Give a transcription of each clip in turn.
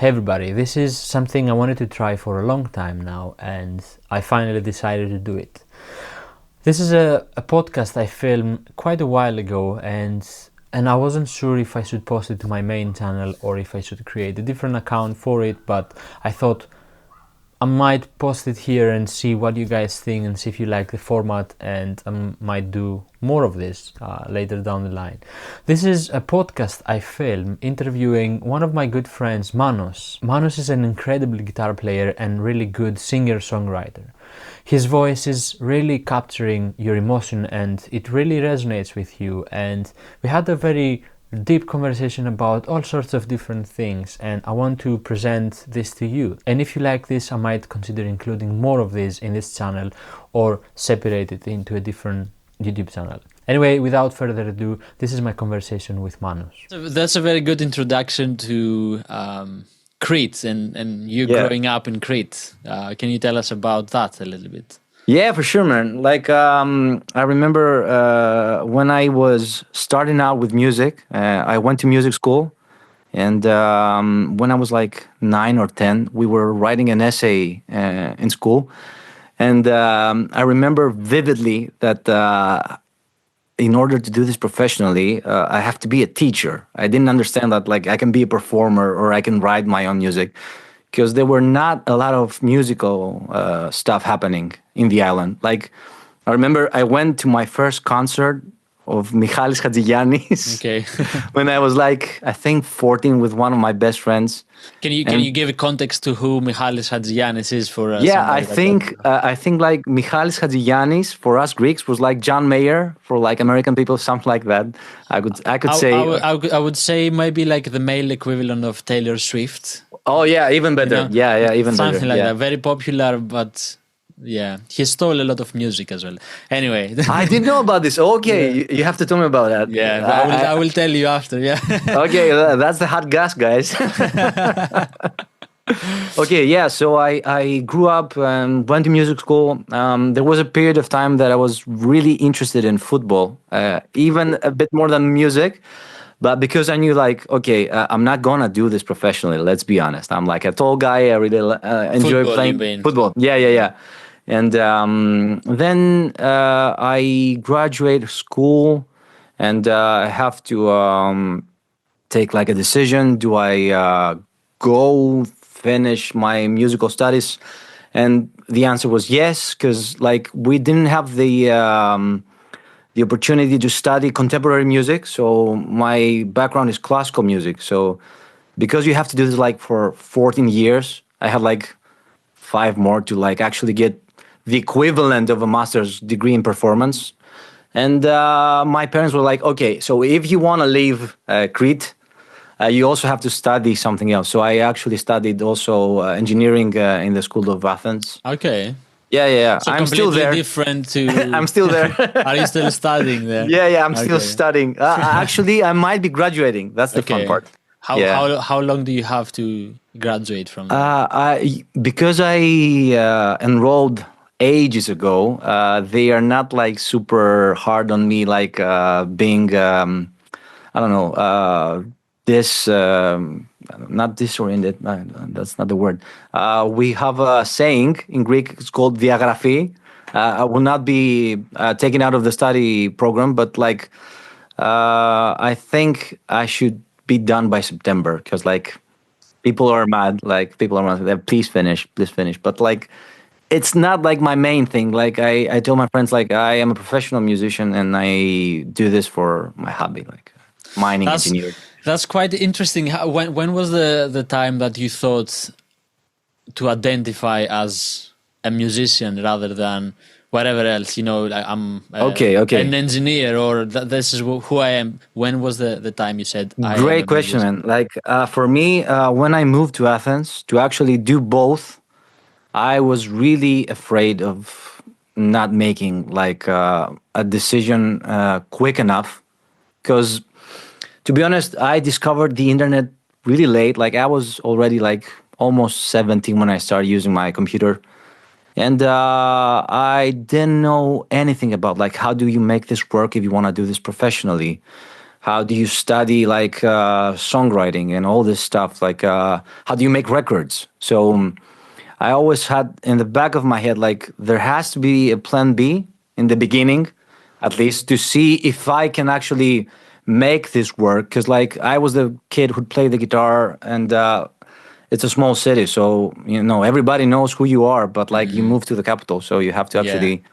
Hey everybody, this is something I wanted to try for a long time now, and I finally decided to do it. This is a podcast I filmed quite a while ago, and I wasn't sure if I should post it to my main channel or if I should create a different account for it, but I thought I might post it here and see what you guys think and see if you like the format, and I might do more of this later down the line. This is a podcast I filmed interviewing one of my good friends, Manos. Manos is an incredible guitar player and really good singer-songwriter. His voice is really capturing your emotion and it really resonates with you, and we had a very deep conversation about all sorts of different things, and I want to present this to you. And if you like this, I might consider including more of this in this channel or separate it into a different YouTube channel. Anyway, without further ado, this is my conversation with Manos. That's a very good introduction to Crete and you growing up in Crete. Can you tell us about that a little bit? Yeah, for sure, man. Like, I remember when I was starting out with music, I went to music school. And when I was like 9 or 10, we were writing an essay in school. And I remember vividly that in order to do this professionally, I have to be a teacher. I didn't understand that like I can be a performer or I can write my own music, because there were not a lot of musical stuff happening in the island. Like, I remember I went to my first concert of Michalis Hatzigiannis when I was like, I think 14, with one of my best friends. Can you give a context to who Michalis Hatzigiannis is for us? Yeah, I think like Michalis Hatzigiannis for us Greeks was like John Mayer for like American people, something like that. I could say. I would say maybe like the male equivalent of Taylor Swift. Oh yeah, even better. You know? Yeah, even something better. Something like that. Very popular, but yeah, he stole a lot of music as well. Anyway, I didn't know about this. Okay, you have to tell me about that. Yeah, I will tell you after. Yeah. Okay, that's the hot gas, guys. Okay, yeah. So I grew up and went to music school. There was a period of time that I was really interested in football, even a bit more than music. But because I knew, like, okay, I'm not gonna do this professionally. Let's be honest. I'm like a tall guy. I really enjoy playing football. Yeah. And then I graduate school, and I have to take like a decision. Do I go finish my musical studies? And the answer was yes, because like we didn't have the opportunity to study contemporary music. So my background is classical music. So because you have to do this like for 14 years, I had like 5 more to like actually get the equivalent of a master's degree in performance. And my parents were like, okay, so if you want to leave Crete, you also have to study something else. So I actually studied also engineering in the School of Athens. Okay. Yeah. So I'm still there. Different to. I'm still there. Are you still studying there? Yeah. I'm still studying. Actually, I might be graduating. That's the fun part. How long do you have to graduate from? Because I enrolled ages ago, they are not like super hard on me, like being I don't know, not disoriented. That's not the word. We have a saying in Greek. It's called diagraphy. I will not be taken out of the study program, but like I think I should be done by September, because like people are mad. Like people are mad. Please finish. But like it's not like my main thing. Like I told my friends, like I am a professional musician and I do this for my hobby, like mining engineer. That's quite interesting. When was the time that you thought to identify as a musician rather than whatever else? You know, like I'm an engineer, or this is who I am. When was the time you said? Great question, man. Like for me, when I moved to Athens to actually do both, I was really afraid of not making like a decision quick enough, because to be honest, I discovered the internet really late. Like I was already like almost 17 when I started using my computer. And I didn't know anything about like how do you make this work if you want to do this professionally. how do you study like songwriting and all this stuff, like how do you make records. So I always had in the back of my head, like, there has to be a plan B in the beginning, at least, to see if I can actually make this work. Because, like, I was the kid who'd play the guitar, and it's a small city, so, you know, everybody knows who you are, but, like, you move to the capital, so you have to actually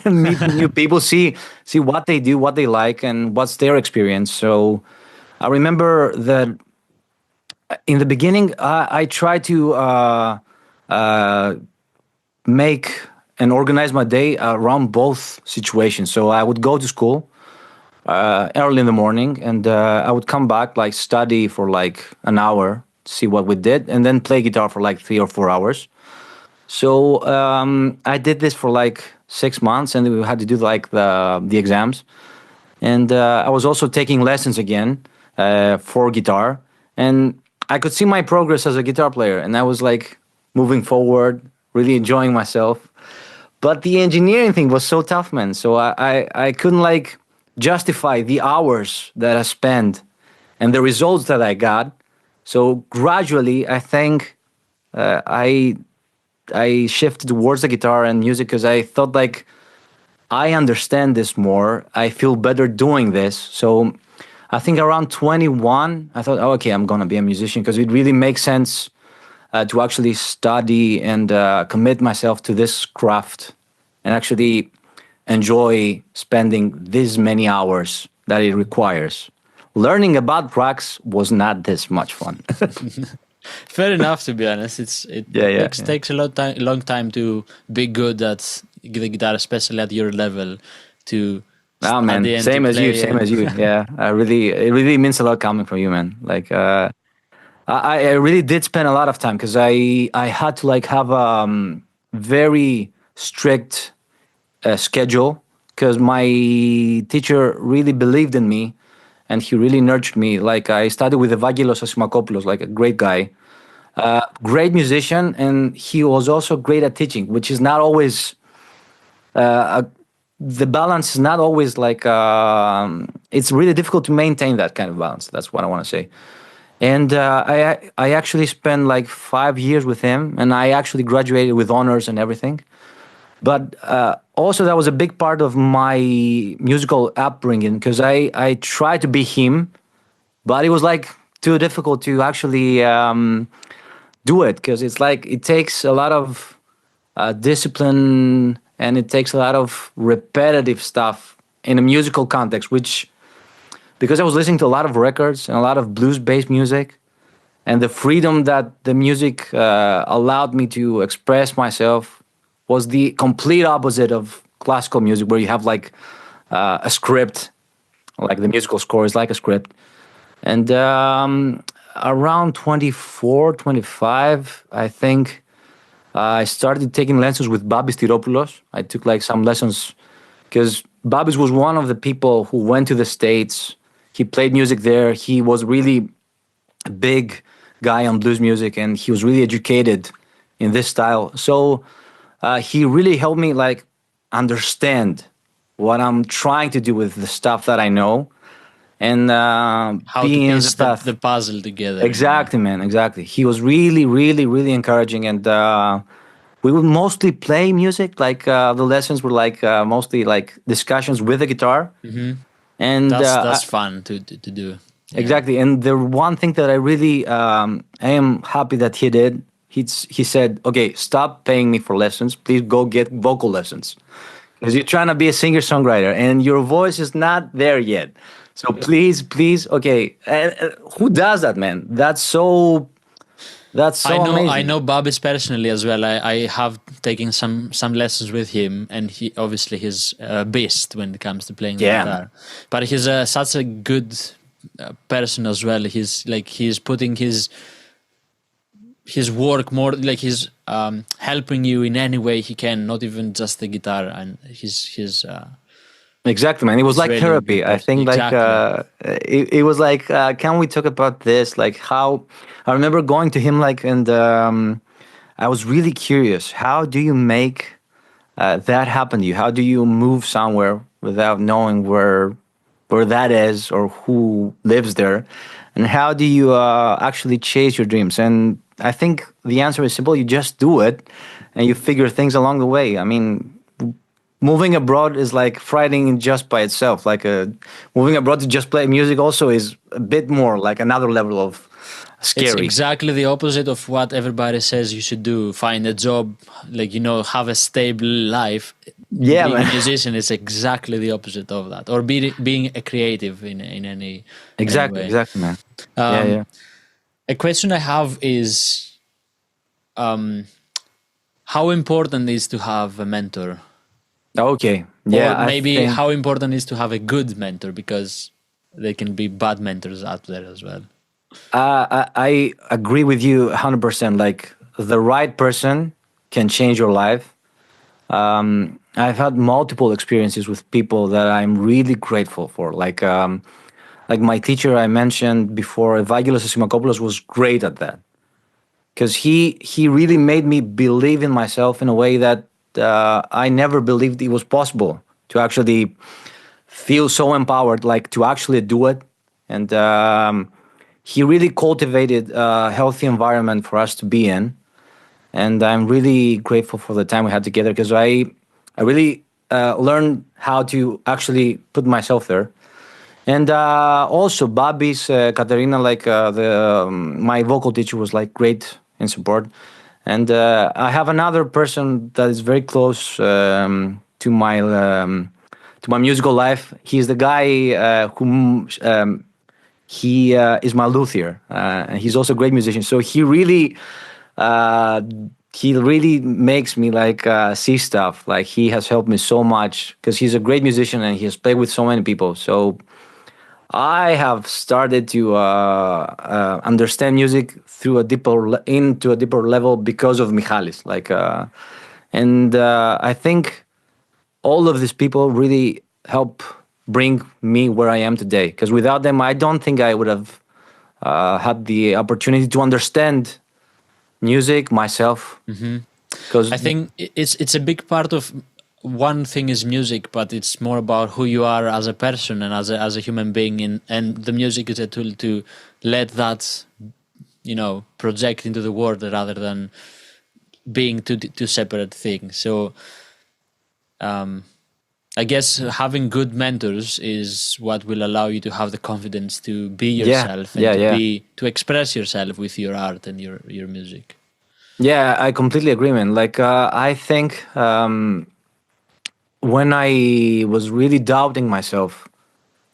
meet new people, see what they do, what they like, and what's their experience. So I remember that in the beginning, I tried to make and organize my day around both situations. So I would go to school early in the morning, and I would come back, like, study for like an hour, see what we did, and then play guitar for like 3 or 4 hours. So I did this for like 6 months, and we had to do like the exams. And I was also taking lessons again for guitar, and I could see my progress as a guitar player, and I was like moving forward, really enjoying myself. But the engineering thing was so tough, man. So I couldn't like justify the hours that I spent and the results that I got. So gradually, I think I shifted towards the guitar and music because I thought, like, I understand this more. I feel better doing this. So I think around 21, I thought, oh, okay, I'm going to be a musician, because it really makes sense to actually study and commit myself to this craft and actually enjoy spending this many hours that it requires. Learning about tracks was not this much fun. Fair enough, to be honest. It takes a long time to be good at the guitar, especially at your level. Oh man, same as you. Yeah, it really means a lot coming from you, man. Like, I really did spend a lot of time, because I had to like have a very strict schedule, because my teacher really believed in me, and he really nurtured me. Like, I studied with Evangelos Asimakopoulos, like a great guy, great musician, and he was also great at teaching, which is not always the balance is not always like it's really difficult to maintain that kind of balance. That's what I want to say. And I actually spent like 5 years with him, and I actually graduated with honors and everything. But also that was a big part of my musical upbringing, because I tried to be him, but it was like too difficult to actually do it, because it's like it takes a lot of discipline, and it takes a lot of repetitive stuff in a musical context, which, because I was listening to a lot of records and a lot of blues-based music, and the freedom that the music allowed me to express myself was the complete opposite of classical music, where you have like a script, like the musical score is like a script. And around 24, 25, I think, I started taking lessons with Babis Tiropoulos. I took like some lessons, because Babis was one of the people who went to the States. He played music there. He was really a big guy on blues music, and he was really educated in this style. So he really helped me like understand what I'm trying to do with the stuff that I know, and how to piece the puzzle together. Exactly, man. Exactly. He was really, really, really encouraging, and we would mostly play music. Like the lessons were like mostly like discussions with the guitar, and that's fun to do. Yeah. Exactly. And the one thing that I really am happy that he did, he said, "Okay, stop paying me for lessons. Please go get vocal lessons, because you're trying to be a singer-songwriter and your voice is not there yet. So please, okay." Who does that, man? That's so amazing. I know Babis personally as well. I have taken some lessons with him, and he's a beast when it comes to playing the guitar. But he's such a good person as well. He's putting his work more, like he's helping you in any way he can, not even just the guitar, and he's exactly, man. It was like really therapy. I think exactly. Like it was like, can we talk about this? Like, how I remember going to him, like, and I was really curious. How do you make that happen to you? How do you move somewhere without knowing where where that is or who lives there, and how do you actually chase your dreams? And I think the answer is simple: you just do it, and you figure things along the way. I mean, moving abroad is like fighting just by itself. Like moving abroad to just play music also is a bit more like another level of scary. It's exactly the opposite of what everybody says you should do. Find a job, like, have a stable life. Yeah, being man. a musician is exactly the opposite of that, or being a creative in any Exactly, way. exactly, man. Yeah. A question I have is, how important is to have a mentor? Okay. Yeah. Or maybe I think, how important is to have a good mentor, because there can be bad mentors out there as well. I agree with you 100%. Like the right person can change your life. I've had multiple experiences with people that I'm really grateful for. Like my teacher I mentioned before, Evangelos Simakopoulos, was great at that because he really made me believe in myself in a way that I never believed it was possible to actually feel so empowered, like to actually do it. And he really cultivated a healthy environment for us to be in. And I'm really grateful for the time we had together because I really learned how to actually put myself there. And also Bobby's Katerina, like my vocal teacher, was like great in support. And I have another person that is very close to my musical life. He's the guy who he is my luthier, and he's also a great musician. So uh, he really makes me like see stuff. Like he has helped me so much because he's a great musician and he has played with so many people. So I have started to understand music through into a deeper level because of Michalis. And I think all of these people really help bring me where I am today. Because without them, I don't think I would have had the opportunity to understand music myself. Because I think it's a big part of, one thing is music, but it's more about who you are as a person and as a human being, and the music is a tool to let that project into the world rather than being two separate things. So I guess having good mentors is what will allow you to have the confidence to be yourself and to express yourself with your art and your music. Yeah, I completely agree, man. Like I think when I was really doubting myself,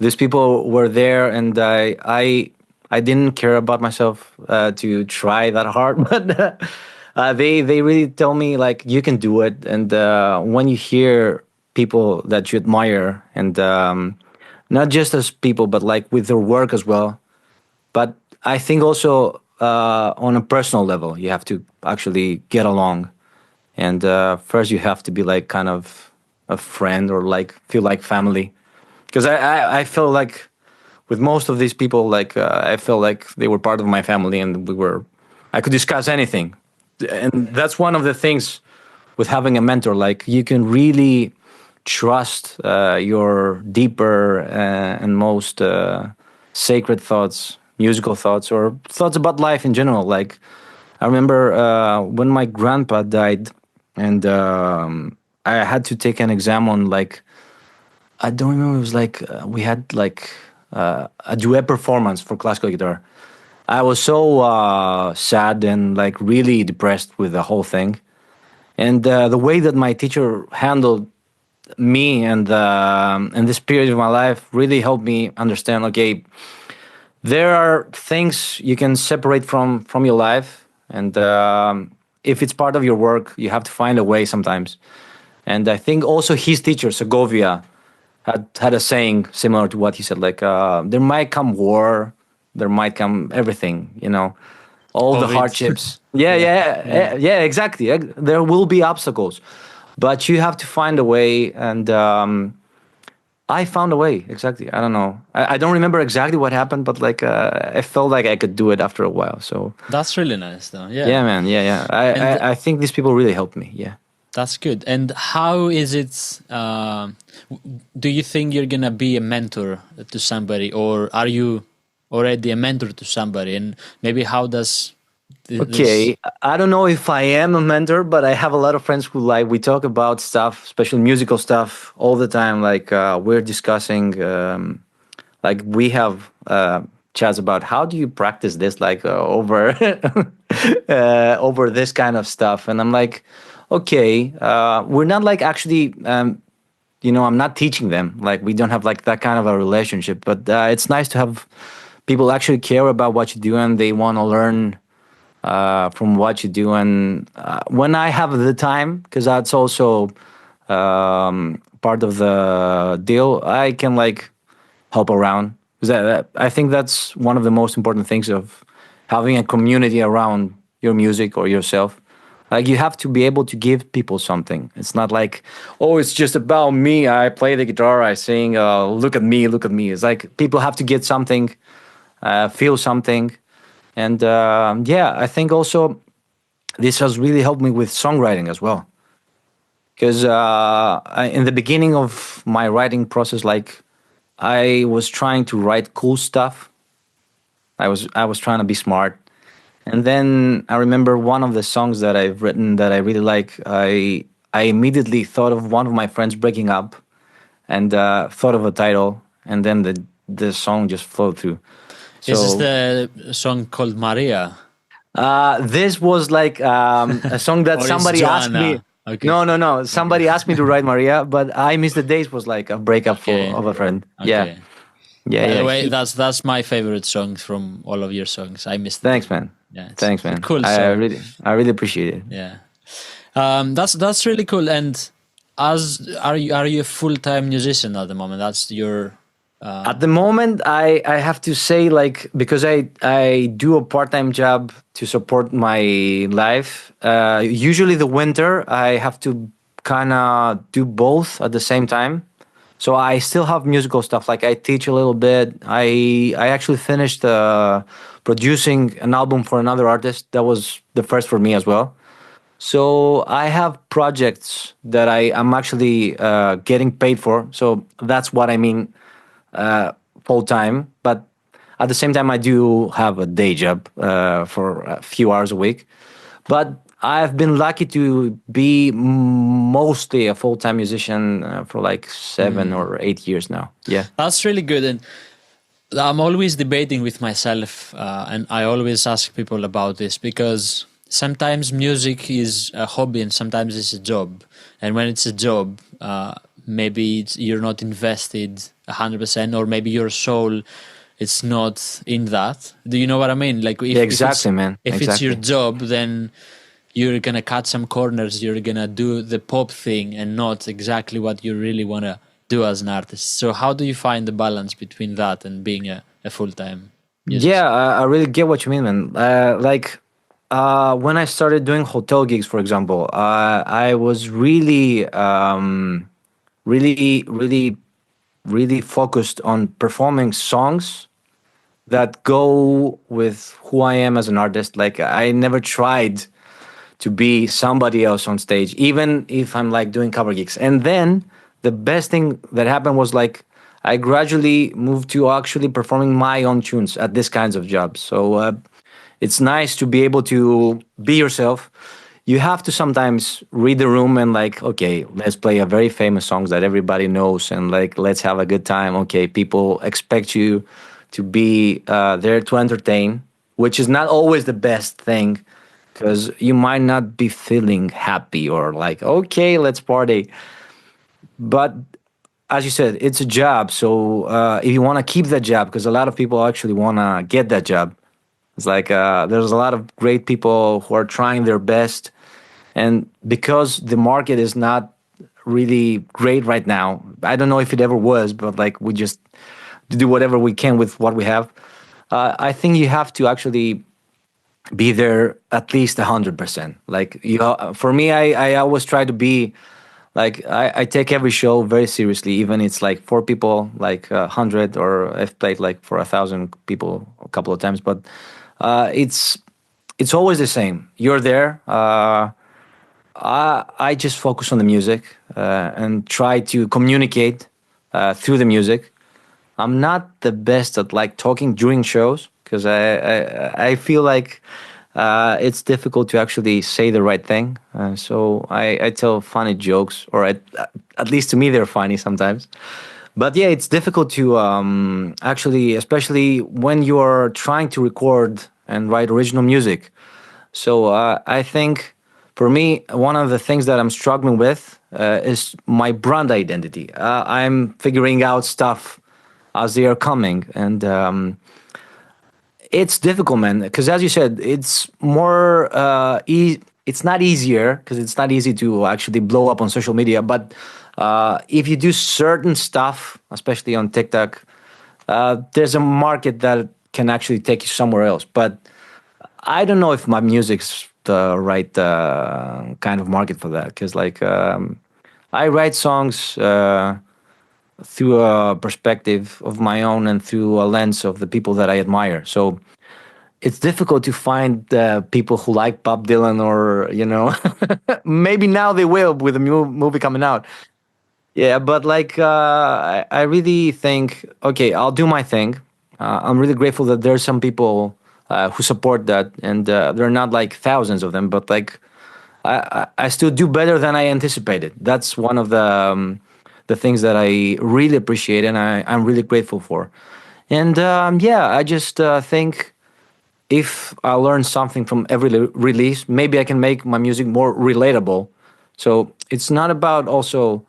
these people were there, and I didn't care about myself to try that hard, but they really tell me like you can do it. And when you hear people that you admire, and not just as people, but like with their work as well. But I think also on a personal level, you have to actually get along, and first you have to be like kind of a friend or like feel like family, because I feel like with most of these people, like I felt like they were part of my family, and I could discuss anything. And that's one of the things with having a mentor. Like you can really trust your deeper and most sacred thoughts, musical thoughts, or thoughts about life in general. Like I remember when my grandpa died, and I had to take an exam on like, I don't remember. It was like we had like a duet performance for classical guitar. I was so sad and like really depressed with the whole thing, and the way that my teacher handled me and this period of my life really helped me understand. Okay, there are things you can separate from your life, and if it's part of your work, you have to find a way sometimes. And I think also his teacher Segovia had a saying similar to what he said, like there might come war, there might come everything, all COVID. the hardships. Yeah, exactly. There will be obstacles, but you have to find a way. And I found a way. Exactly. I don't know. I don't remember exactly what happened, but like I felt like I could do it after a while. So that's really nice, though. yeah, man. Yeah. I think these people really helped me. Yeah. That's good. And how is it? Do you think you're gonna be a mentor to somebody, or are you already a mentor to somebody? And maybe how does Okay, I don't know if I am a mentor, but I have a lot of friends who like we talk about stuff, especially musical stuff, all the time. Like we're discussing, like we have chats about how do you practice this, like over over this kind of stuff, and I'm like, okay, we're not like actually. I'm not teaching them. Like we don't have like that kind of a relationship, but it's nice to have people actually care about what you do and they want to learn from what you do. And when I have the time, because that's also part of the deal, I can like help around. Because I think that's one of the most important things of having a community around your music or yourself. Like you have to be able to give people something. It's not like, oh, it's just about me. I play the guitar, I sing. Look at me, look at me. It's like people have to get something, feel something. And yeah, I think also this has really helped me with songwriting as well. Because in the beginning of my writing process, like I was trying to write cool stuff. I was trying to be smart. And then I remember one of the songs that I've written that I really like. I immediately thought of one of my friends breaking up, and thought of a title, and then the song just flowed through. So, is this the song called Maria? This was like a song that somebody asked me. Okay. No. Somebody asked me to write Maria, but I Miss the Days was like a breakup of a friend. Okay. Yeah. By the way, that's my favorite song from all of your songs. I missed. Thanks, man. Yeah, thanks, man. Cool song. I really appreciate it. Yeah, that's really cool. And are you a full-time musician at the moment? That's your. At the moment, I have to say, like, because I do a part-time job to support my life. Usually the winter I have to kind of do both at the same time. So I still have musical stuff. Like I teach a little bit. I actually finished producing an album for another artist. That was the first for me as well. So I have projects that I'm actually getting paid for. So that's what I mean full time. But at the same time, I do have a day job for a few hours a week. But I've been lucky to be mostly a full-time musician for like 7 or 8 years now. Yeah, that's really good. And I'm always debating with myself, and I always ask people about this because sometimes music is a hobby and sometimes it's a job. And when it's a job, maybe you're not invested 100%, or maybe your soul it's not in that. Do you know what I mean? Like if, exactly, man. If it's your job, then you're gonna cut some corners. You're gonna do the pop thing and not exactly what you really wanna do as an artist. So how do you find the balance between that and being a full-time musician? Yeah, I really get what you mean, man. When I started doing hotel gigs, for example, I was really, really focused on performing songs that go with who I am as an artist. Like I never tried to be somebody else on stage, even if I'm like doing cover gigs. And then the best thing that happened was like I gradually moved to actually performing my own tunes at these kinds of jobs. So it's nice to be able to be yourself. You have to sometimes read the room and like, okay, let's play a very famous songs that everybody knows and like, let's have a good time. Okay, people expect you to be there to entertain, which is not always the best thing because you might not be feeling happy or like, okay, let's party. But as you said, it's a job. So if you want to keep that job, because a lot of people actually want to get that job, it's like there's a lot of great people who are trying their best. And because the market is not really great right now, I don't know if it ever was, but like we just do whatever we can with what we have. I think you have to actually be there at least 100%. Like for me, I always try to be like I take every show very seriously, even it's like 4 people, like 100, or I've played like for 1,000 people a couple of times. But it's always the same. You're there. I just focus on the music and try to communicate through the music. I'm not the best at like talking during shows because I feel like it's difficult to actually say the right thing. So I tell funny jokes, or at least to me they're funny sometimes. But yeah, it's difficult to actually, especially when you're trying to record and write original music. So I think for me, one of the things that I'm struggling with is my brand identity. I'm figuring out stuff as they are coming, and it's difficult, man. Because as you said, it's more. It's not easier because it's not easy to actually blow up on social media. But if you do certain stuff, especially on TikTok, there's a market that can actually take you somewhere else. But I don't know if my music's the right kind of market for that. Because like I write songs through a perspective of my own and through a lens of the people that I admire. So it's difficult to find people who like Bob Dylan, or maybe now they will with the movie coming out. Yeah, but like I really think, okay, I'll do my thing. I'm really grateful that there's some people who support that, and there are not like thousands of them, but like I still do better than I anticipated. That's one of the things that I really appreciate and I'm really grateful for. And yeah, I just think if I learn something from every release, maybe I can make my music more relatable. So it's not about also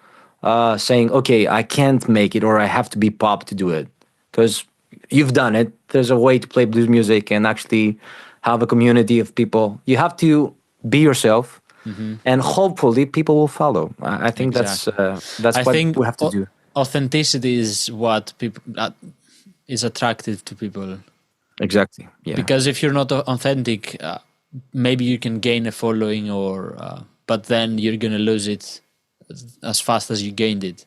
saying, okay, I can't make it or I have to be pop to do it. Because you've done it. There's a way to play blues music and actually have a community of people. You have to be yourself, and hopefully people will follow. I think Exactly. that's I what think we have to do. authenticity is what people is attractive to people. Exactly. Yeah. Because if you're not authentic, maybe you can gain a following, but then you're gonna lose it as fast as you gained it.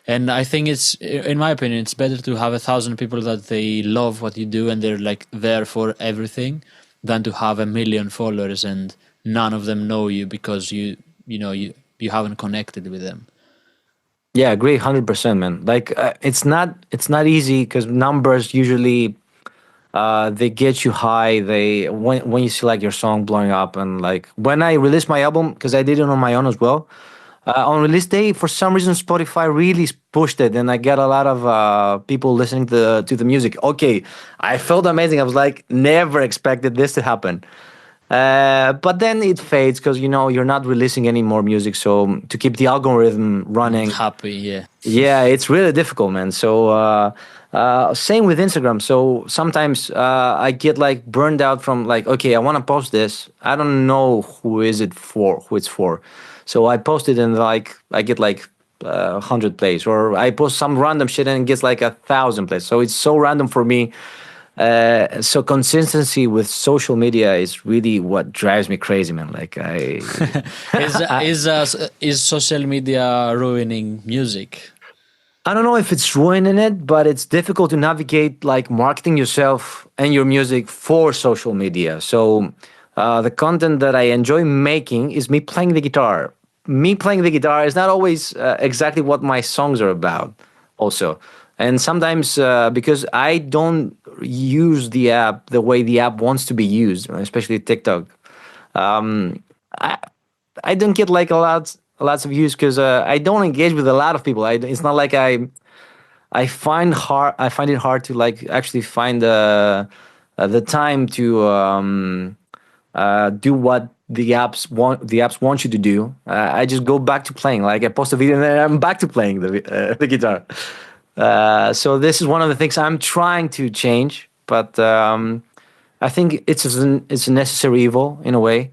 And I think it's, in my opinion, it's better to have 1,000 people that they love what you do and they're like there for everything, than to have 1,000,000 followers and none of them know you because you haven't connected with them. Yeah, I agree 100%, man. Like it's not easy because numbers usually they get you high. They when you see like your song blowing up, and like when I released my album, because I did it on my own as well. On release day, for some reason, Spotify really pushed it, and I got a lot of people listening to the music. Okay, I felt amazing. I was like, never expected this to happen. But then it fades because you're not releasing any more music. So to keep the algorithm running, Happy, yeah. yeah, it's really difficult, man. So same with Instagram. So sometimes I get like burned out from like, okay, I want to post this. I don't know who it's for. So I post it and like I get like 100 plays, or I post some random shit and it gets like 1,000 plays. So it's so random for me. So consistency with social media is really what drives me crazy, man. Like Is social media ruining music? I don't know if it's ruining it, but it's difficult to navigate like marketing yourself and your music for social media. So the content that I enjoy making is me playing the guitar. Me playing the guitar is not always exactly what my songs are about, also. And sometimes because I don't use the app the way the app wants to be used, especially TikTok, um, I, I don't get like lots of views because I don't engage with a lot of people. It's not like I find it hard to like actually find the time to do what the apps want you to do. I just go back to playing. Like I post a video and then I'm back to playing the guitar. So this is one of the things I'm trying to change, but I think it's a necessary evil in a way.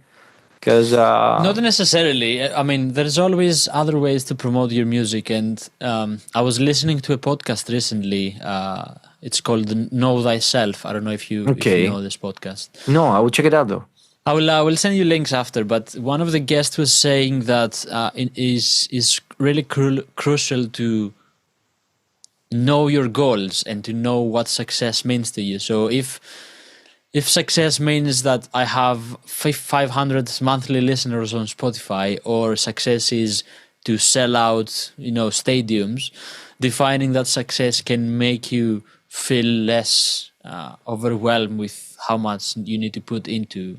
Because Not necessarily. I mean, there's always other ways to promote your music. And I was listening to a podcast recently. It's called Know Thyself. I don't know if you know this podcast. No, I will check it out though. I will send you links after. But one of the guests was saying that it is really crucial to know your goals and to know what success means to you. So if if success means that I have 500 monthly listeners on Spotify, or success is to sell out, stadiums, defining that success can make you feel less overwhelmed with how much you need to put into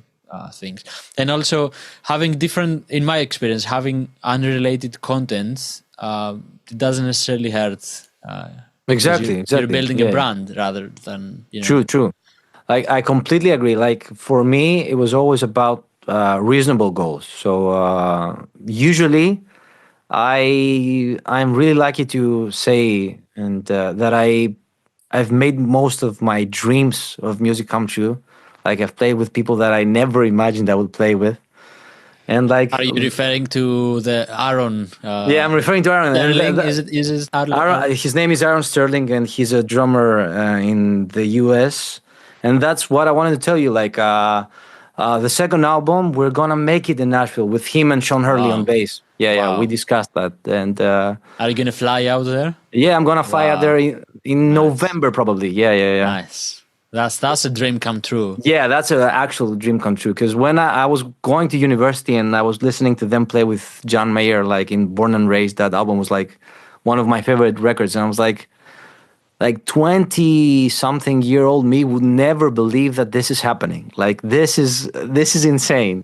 things. And also having different, in my experience, having unrelated content, it doesn't necessarily hurt. Exactly. You're building a brand rather than, True. Like, I completely agree. Like, for me, it was always about reasonable goals. So usually, I'm really lucky to say that I've made most of my dreams of music come true. Like, I've played with people that I never imagined I would play with, and like. Are you referring to the Aaron? Yeah, I'm referring to Aaron. Sterling? Is it Aaron? His name is Aaron Sterling, and he's a drummer in the US. And that's what I wanted to tell you. Like, the second album, we're gonna make it in Nashville with him and Sean Hurley on bass. Yeah, we discussed that. And are you gonna fly out there? Yeah, I'm gonna fly out there in November, probably. Yeah. Nice. That's a dream come true. Yeah, that's an actual dream come true. Because when I was going to university and I was listening to them play with John Mayer, like in Born and Raised, that album was like one of my favorite records. And I was like 20-something-year-old me would never believe that this is happening. Like, this is insane.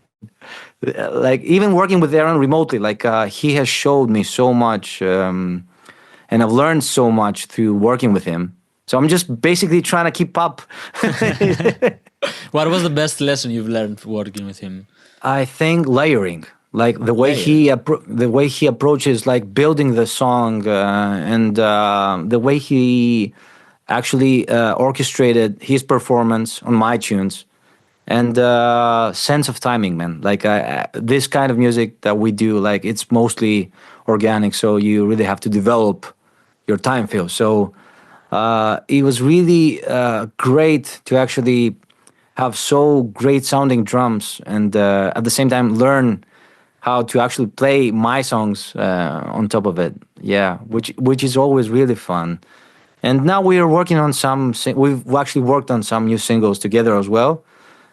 Like, even working with Aaron remotely, like he has showed me so much, and I've learned so much through working with him. So I'm just basically trying to keep up. What was the best lesson you've learned working with him? I think layering, like the way he approaches like building the song, and the way he actually orchestrated his performance on my tunes, and sense of timing, man. Like this kind of music that we do, like it's mostly organic, so you really have to develop your time feel. So it was really great to actually have so great sounding drums, and at the same time learn how to actually play my songs on top of it. Yeah, which is always really fun. And now we are working on we've actually worked on some new singles together as well,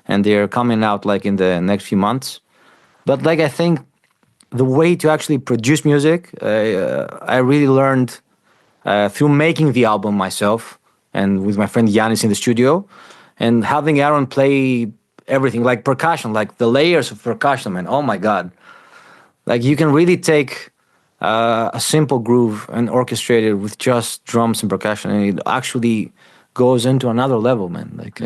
and they're coming out like in the next few months. But like, I think the way to actually produce music, I really learned through making the album myself and with my friend Yanis in the studio, and having Aaron play everything, like percussion, like the layers of percussion, man. Oh my God. Like, you can really take a simple groove and orchestrate it with just drums and percussion, and it actually goes into another level, man. Like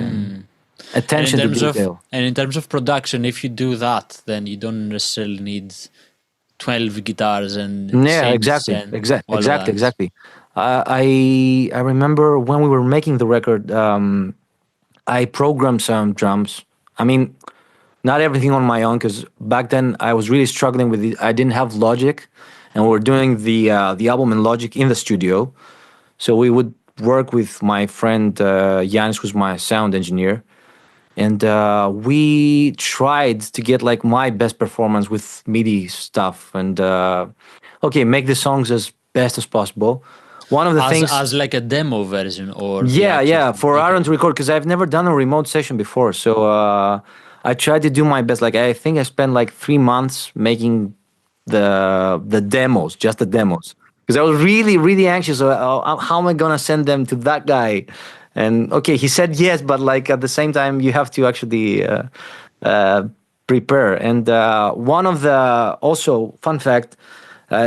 attention to detail. And in terms of production, if you do that, then you don't necessarily need 12 guitars and exactly. I remember when we were making the record, I programmed some drums. I mean, not everything on my own, because back then I was really struggling with it. I didn't have Logic, and we were doing the album in Logic in the studio. So we would work with my friend Yanis, who's my sound engineer, and we tried to get like my best performance with MIDI stuff, and make the songs as best as possible. One of the things as like a demo version, or for Aaron to record, because I've never done a remote session before. So I tried to do my best. Like, I think I spent like 3 months making the demos, just the demos, because I was really, really anxious. How am I gonna send them to that guy? And okay, he said yes, but like at the same time, you have to actually prepare. And one of the also fun fact,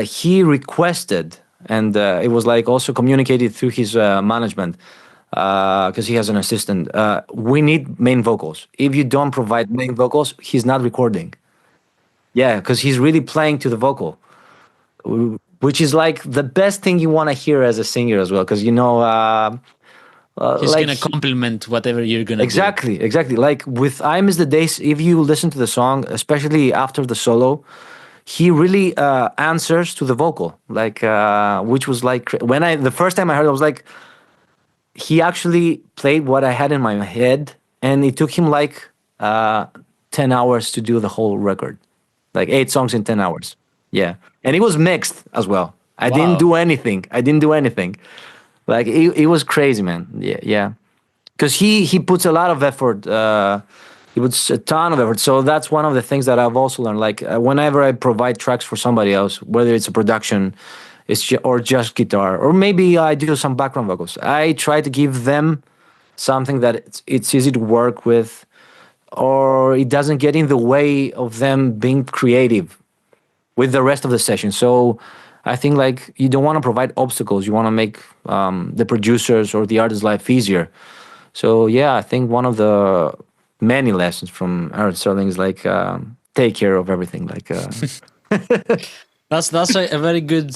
he requested. And it was like also communicated through his management, because he has an assistant. We need main vocals. If you don't provide main vocals, he's not recording. Yeah, because he's really playing to the vocal, which is like the best thing you want to hear as a singer as well. Because he's like, gonna complement whatever you're gonna do. Exactly. Like with "I Miss the Days," if you listen to the song, especially after the solo, he really answers to the vocal, like which was like the first time I heard it, I was like, he actually played what I had in my head, and it took him like 10 hours to do the whole record, like 8 songs in 10 hours. Yeah, and it was mixed as well. I didn't do anything. Like it was crazy, man. Yeah. because he puts a lot of effort. He puts a ton of effort. So that's one of the things that I've also learned. Like whenever I provide tracks for somebody else, whether it's a production, or just guitar, or maybe I do some background vocals, I try to give them something that it's easy to work with, or it doesn't get in the way of them being creative with the rest of the session. So I think like you don't want to provide obstacles. You want to make the producers or the artist's life easier. So yeah, I think one of the many lessons from Aaron Sterling is like take care of everything. Like that's a very good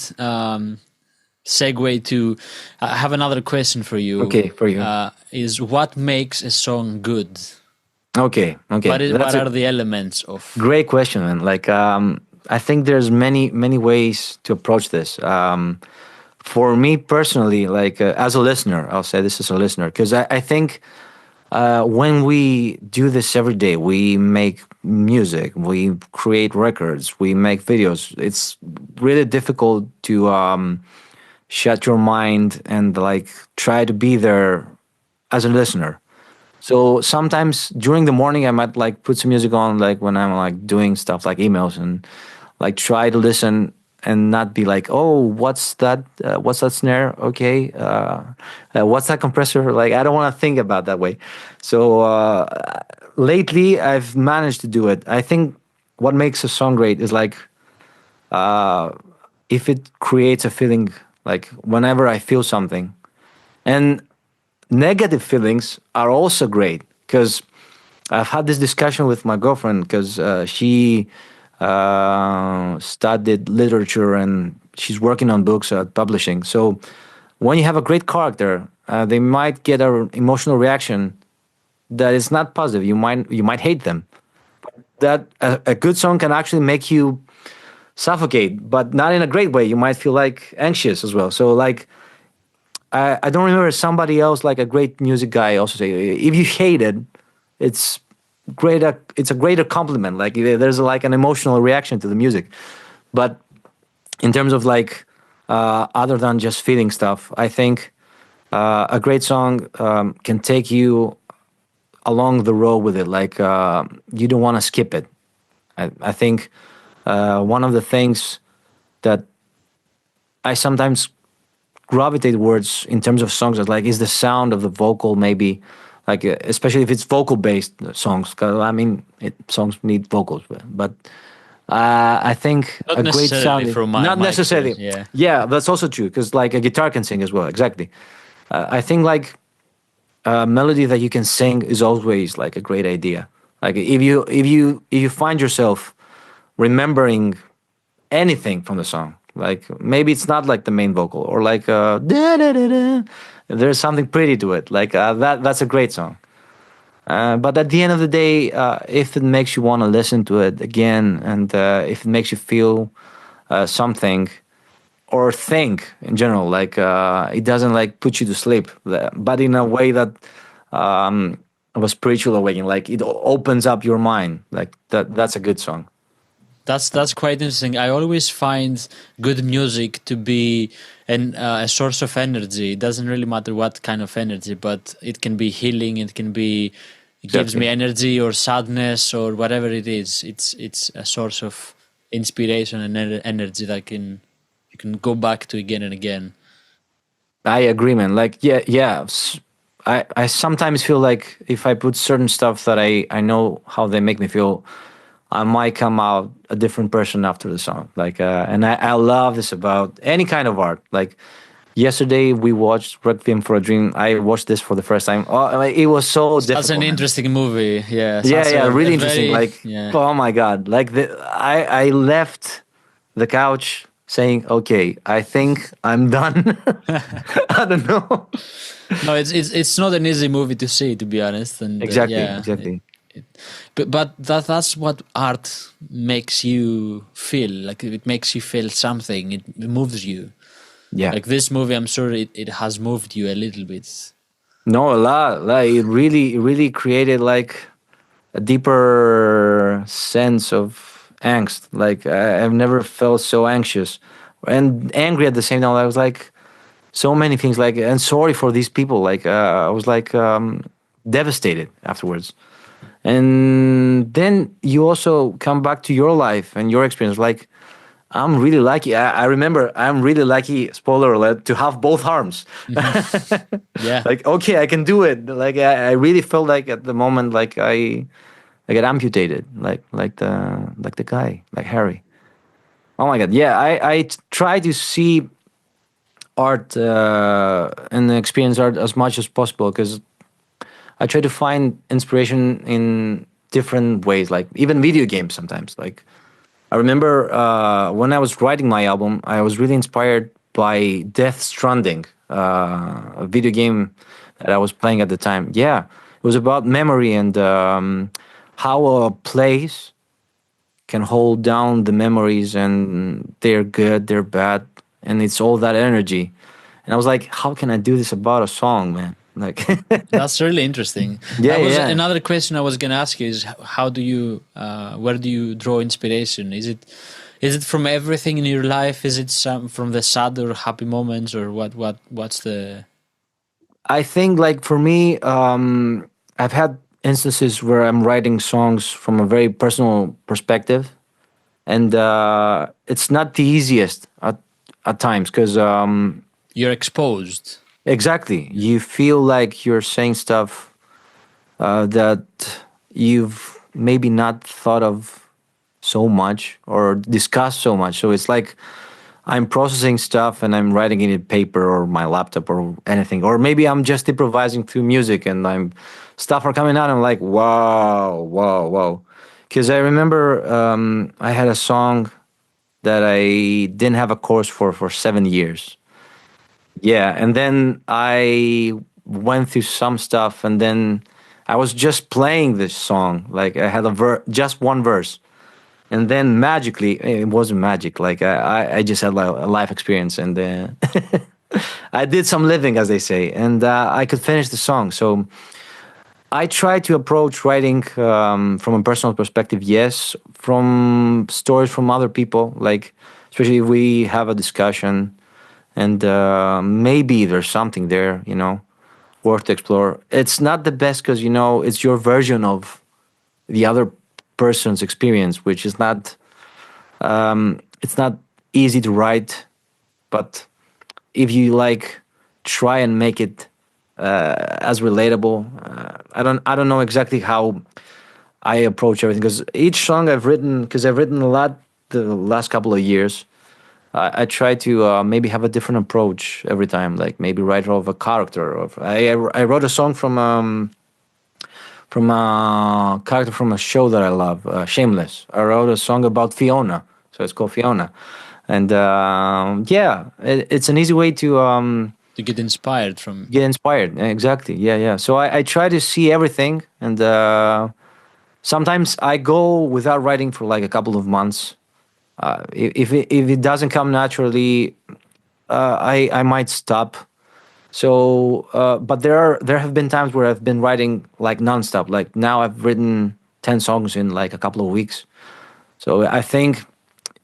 segue to. I have another question for you. Okay, for you. Is what makes a song good? Okay. What are the elements of? Great question, man. Like I think there's many ways to approach this. For me personally, like as a listener, I'll say this as a listener, because I think when we do this every day, we make music, we create records, we make videos. It's really difficult to shut your mind and like try to be there as a listener. So sometimes during the morning, I might like put some music on, like when I'm like doing stuff like emails, and like try to listen and not be like, oh, what's that? What's that snare? Okay, what's that compressor? Like I don't want to think about that way. So lately, I've managed to do it. I think what makes a song great is like if it creates a feeling, like whenever I feel something, and negative feelings are also great, because I've had this discussion with my girlfriend, because she studied literature and she's working on books at publishing. So when you have a great character, they might get an emotional reaction that is not positive. You might hate them. That a good song can actually make you suffocate, but not in a great way. You might feel like anxious as well. So like I don't remember somebody else, like a great music guy, also say if you hate it, it's greater. It's a greater compliment. Like there's like an emotional reaction to the music. But in terms of like other than just feeling stuff, I think a great song can take you along the road with it. Like you don't want to skip it. I think one of the things that I sometimes gravitate towards in terms of songs is the sound of the vocal, maybe, like especially if it's vocal based songs. 'Cause, I mean, songs need vocals, but I think Not a great sound, from not my necessarily. experience, Yeah, that's also true, because like a guitar can sing as well. Exactly. I think like a melody that you can sing is always like a great idea. Like if you find yourself remembering anything from the song, like maybe it's not like the main vocal, or like da, da, da, da. There's something pretty to it, like that's a great song. But at the end of the day, if it makes you want to listen to it again, and if it makes you feel something, or think in general, like it doesn't like put you to sleep, but in a way that of a spiritual awakening, like it opens up your mind, like that's a good song. That's quite interesting. I always find good music to be a source of energy. It doesn't really matter what kind of energy, but it can be healing. It gives me energy or sadness or whatever it is. It's a source of inspiration and energy that you can go back to again and again. I agree, man. Like yeah. I sometimes feel like if I put certain stuff that I know how they make me feel, I might come out a different person after the song. Like, and I love this about any kind of art. Like yesterday we watched Requiem for a Dream. I watched this for the first time. Oh, it was so difficult. That's an interesting movie. Yeah. Really interesting. Oh my God. Like I left the couch saying, okay, I think I'm done. I don't know. No, it's not an easy movie to see, to be honest. And exactly. But that's what art makes you feel. Like it makes you feel something. It moves you. Yeah. Like this movie, I'm sure it has moved you a little bit. No, a lot. Like it really created like a deeper sense of angst. Like I've never felt so anxious and angry at the same time. I was like so many things. Like, and sorry for these people. Like I was like devastated afterwards. And then you also come back to your life and your experience. Like, I'm really lucky. I remember I'm really lucky, spoiler alert, to have both arms. Yeah. Like, okay, I can do it. Like, I really felt like at the moment, like I get amputated, like the guy, like Harry. Oh my God. Yeah, I try to see art and experience art as much as possible, because I try to find inspiration in different ways, like even video games sometimes. Like, I remember when I was writing my album, I was really inspired by Death Stranding, a video game that I was playing at the time. Yeah, it was about memory and how a place can hold down the memories, and they're good, they're bad, and it's all that energy. And I was like, how can I do this about a song, man? Like, That's really interesting. yeah, That was yeah. another question I was going to ask you is how do you, where do you draw inspiration? Is it from everything in your life? Is it some from the sad or happy moments, or what's the? I think, like, for me, I've had instances where I'm writing songs from a very personal perspective, and it's not the easiest at times, because You're exposed. exactly, you feel like you're saying stuff that you've maybe not thought of so much or discussed so much. So it's like I'm processing stuff and I'm writing it in paper or my laptop or anything. Or maybe I'm just improvising through music and I'm stuff are coming out. I'm like, wow, wow, wow. Because I remember I had a song that I didn't have a chorus for 7 years. Yeah, and then I went through some stuff, and then I was just playing this song. Like, I had just one verse, and then magically, it wasn't magic. Like, I just had a life experience, and I did some living, as they say, and I could finish the song. So I try to approach writing from a personal perspective. Yes, from stories from other people, like, especially if we have a discussion and maybe there's something there, worth to explore. It's not the best because, it's your version of the other person's experience, which is not, it's not easy to write, but if you like try and make it as relatable, I don't know exactly how I approach everything, because each song I've written, because I've written a lot the last couple of years, I try to maybe have a different approach every time. Like, maybe write of a character. I wrote a song from a character from a show that I love, Shameless. I wrote a song about Fiona, so it's called Fiona. And yeah, it's an easy way To get inspired from. get inspired. Exactly. Yeah, yeah. So I try to see everything, and sometimes I go without writing for like a couple of months. If it doesn't come naturally, I might stop. So, but there have been times where I've been writing like nonstop. Like, now I've written 10 songs in like a couple of weeks. So I think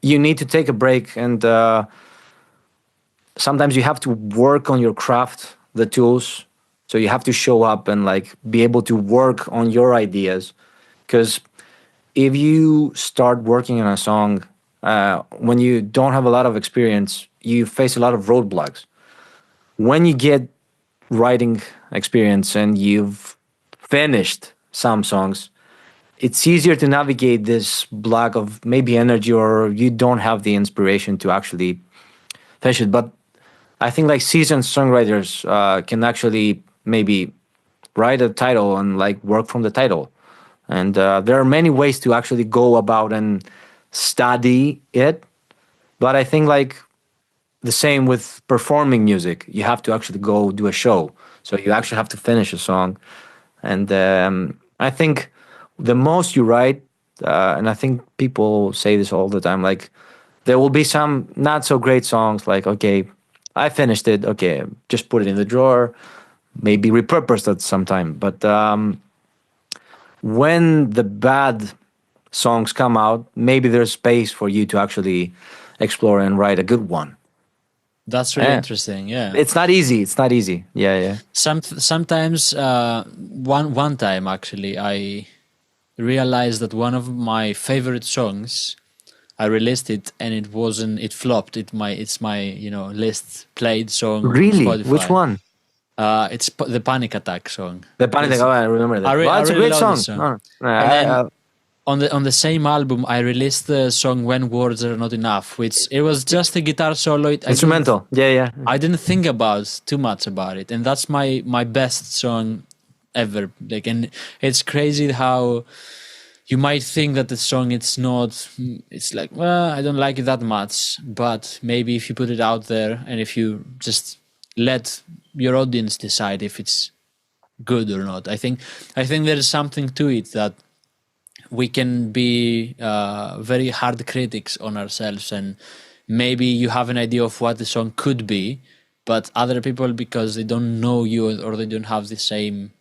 you need to take a break, and sometimes you have to work on your craft, the tools. So you have to show up and like be able to work on your ideas, because if you start working on a song when you don't have a lot of experience, you face a lot of roadblocks. When you get writing experience and you've finished some songs, it's easier to navigate this block of maybe energy, or you don't have the inspiration to actually finish it. But I think like seasoned songwriters can actually maybe write a title and like work from the title. And there are many ways to actually go about and study it. But I think like the same with performing music, you have to actually go do a show. So you actually have to finish a song. And I think the most you write, and I think people say this all the time, like, there will be some not so great songs, like, okay, I finished it, okay, just put it in the drawer, maybe repurpose that sometime. But when the bad songs come out, maybe there's space for you to actually explore and write a good one. That's really interesting. Yeah, it's not easy. It's not easy. Yeah. Sometimes one time actually I realized that one of my favorite songs, I released it and it wasn't. It flopped. It's my list played song on Really? Spotify. Which one? It's the Panic Attack song. The Panic Attack. Oh, I remember that. It's a great song. And then on the same album, I released the song "When Words Are Not Enough," which it was just a guitar solo. Instrumental. Yeah. I didn't think too much about it, and that's my best song ever. Like, and it's crazy how you might think that the song it's like, well, I don't like it that much, but maybe if you put it out there and if you just let your audience decide if it's good or not, I think there's something to it that we can be very hard critics on ourselves, and maybe you have an idea of what the song could be, but other people, because they don't know you or they don't have the same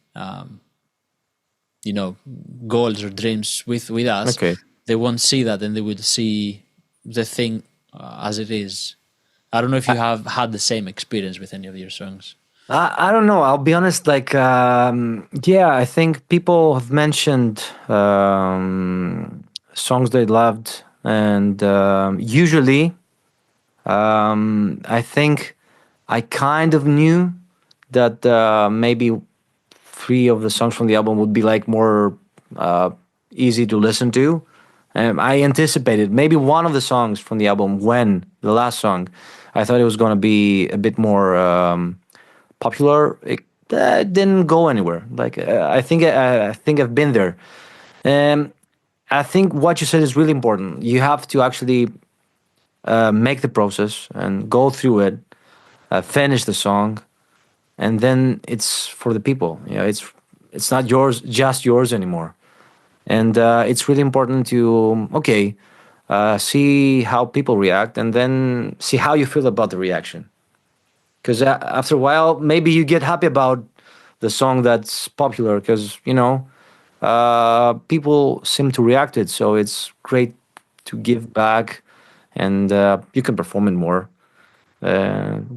goals or dreams with us, they won't see that, and they would see the thing as it is. I don't know if you have had the same experience with any of your songs. I don't know. I'll be honest. Like, I think people have mentioned songs they loved, and usually, I think I kind of knew that maybe 3 of the songs from the album would be like more easy to listen to. I anticipated maybe one of the songs from the album, "When," the last song, I thought it was going to be a bit more popular. It didn't go anywhere. Like, I think I've been there. I think what you said is really important. You have to actually make the process and go through it, finish the song, and then it's for the people. It's not just yours anymore. And it's really important to see how people react, and then see how you feel about the reaction. Because after a while, maybe you get happy about the song that's popular, because people seem to react to it. So it's great to give back, and you can perform it more,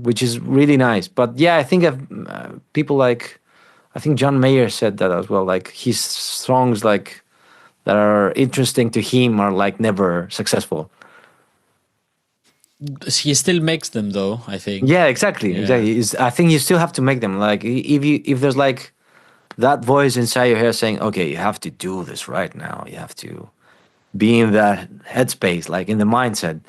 which is really nice. But yeah, I think people like, I think John Mayer said that as well. Like, his songs like that are interesting to him are like never successful. He still makes them, though, I think. Yeah, exactly. I think you still have to make them. Like, if there's like that voice inside your head saying, "Okay, you have to do this right now. You have to be in that headspace, like in the mindset."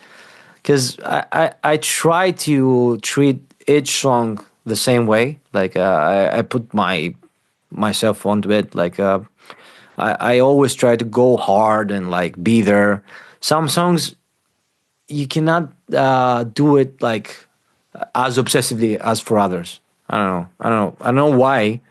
Because I try to treat each song the same way. Like, I put myself onto it. Like, I always try to go hard and like be there. Some songs you cannot do it like as obsessively as for others. I don't know why,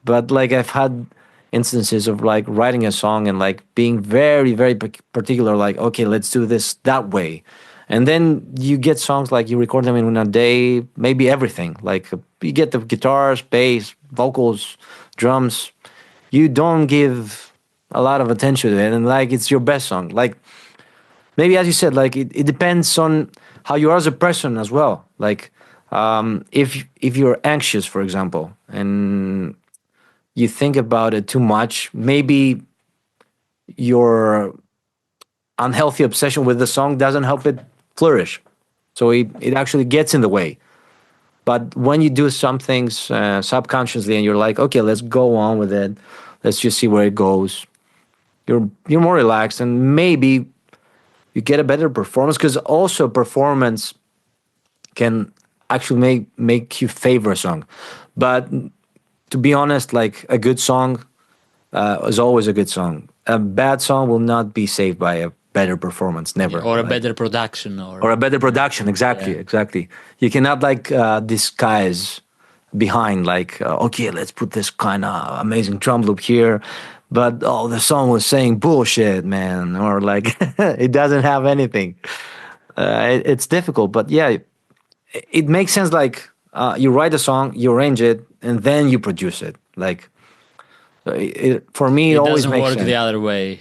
but like, I've had instances of like writing a song and like being very, very particular. Like, okay, let's do this that way, and then you get songs like you record them in a day, maybe everything. Like, you get the guitars, bass, vocals, drums. You don't give a lot of attention to it, and like, it's your best song. Like, maybe, as you said, like, it depends on how you are as a person as well. Like, if you're anxious, for example, and you think about it too much, maybe your unhealthy obsession with the song doesn't help it flourish. So it actually gets in the way. But when you do some things subconsciously, and you're like, okay, let's go on with it, let's just see where it goes, you're more relaxed, and maybe you get a better performance. Because also performance can actually make you favor a song. But to be honest, like, a good song is always a good song. A bad song will not be saved by a better performance, never. Or a better production. Or a better production, exactly. You cannot like disguise behind like, okay, let's put this kind of amazing drum loop here, but the song was saying bullshit, man, or like it doesn't have anything. It's difficult, but yeah, it makes sense. Like, you write a song, you arrange it, and then you produce it. Like, for me, it always doesn't makes work sense. the other way.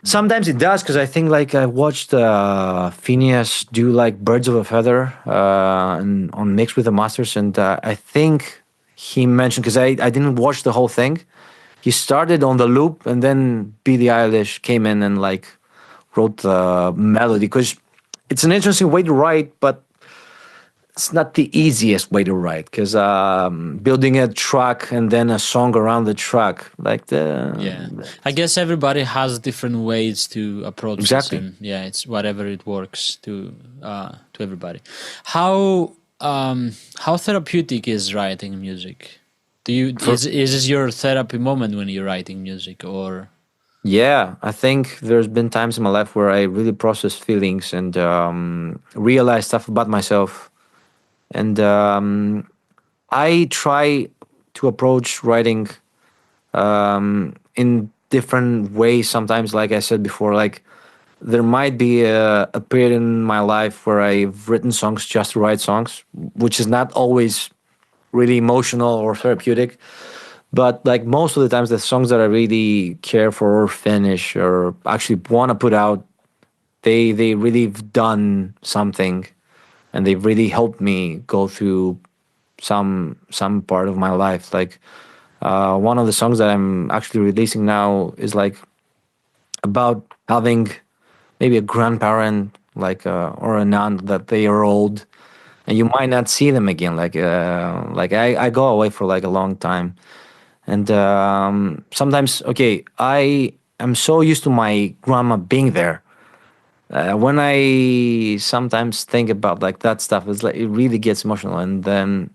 Sometimes it does, because I think like I watched Phineas do like Birds of a Feather and on Mix with the Masters, and I think he mentioned, because I didn't watch the whole thing. He started on the loop, and then Billie Eilish came in and like wrote the melody, because it's an interesting way to write, but it's not the easiest way to write, because building a track and then a song around the track, like I guess everybody has different ways to approach exactly. this, and it's whatever it works to everybody. How therapeutic is writing music? Is this your therapy moment when you're writing music, or? Yeah, I think there's been times in my life where I really process feelings and realize stuff about myself. And I try to approach writing in different ways sometimes. Like I said before, like there might be a period in my life where I've written songs just to write songs, which is not always really emotional or therapeutic. But like most of the times, the songs that I really care for or finish or actually want to put out, they really have done something, and they've really helped me go through some part of my life. Like one of the songs that I'm actually releasing now is like about having maybe a grandparent, like or an aunt that they are old, and you might not see them again. Like I go away for like a long time. And sometimes, okay, I am so used to my grandma being there. When I sometimes think about like that stuff, it's like it really gets emotional. And then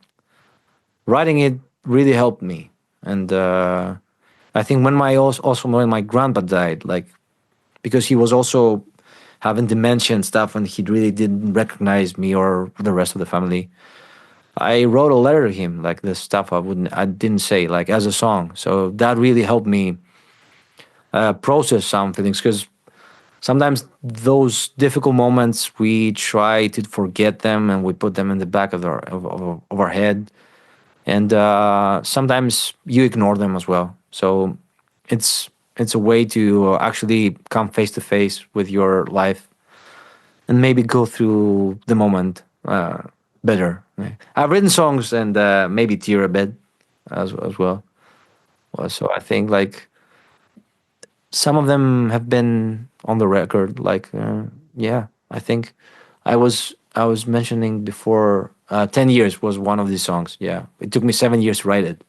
writing it really helped me. And I think when when my grandpa died, like because he was also having dementia and stuff, and he really didn't recognize me or the rest of the family. I wrote a letter to him, like the stuff I didn't say, like as a song. So that really helped me process some feelings, because sometimes those difficult moments we try to forget them and we put them in the back of our head, and sometimes you ignore them as well. So it's a way to actually come face to face with your life and maybe go through the moment better. I've written songs and maybe tear a bit as well. So I think like some of them have been on the record. Like yeah, I think I was mentioning before. 10 years was one of these songs. Yeah, it took me 7 years to write it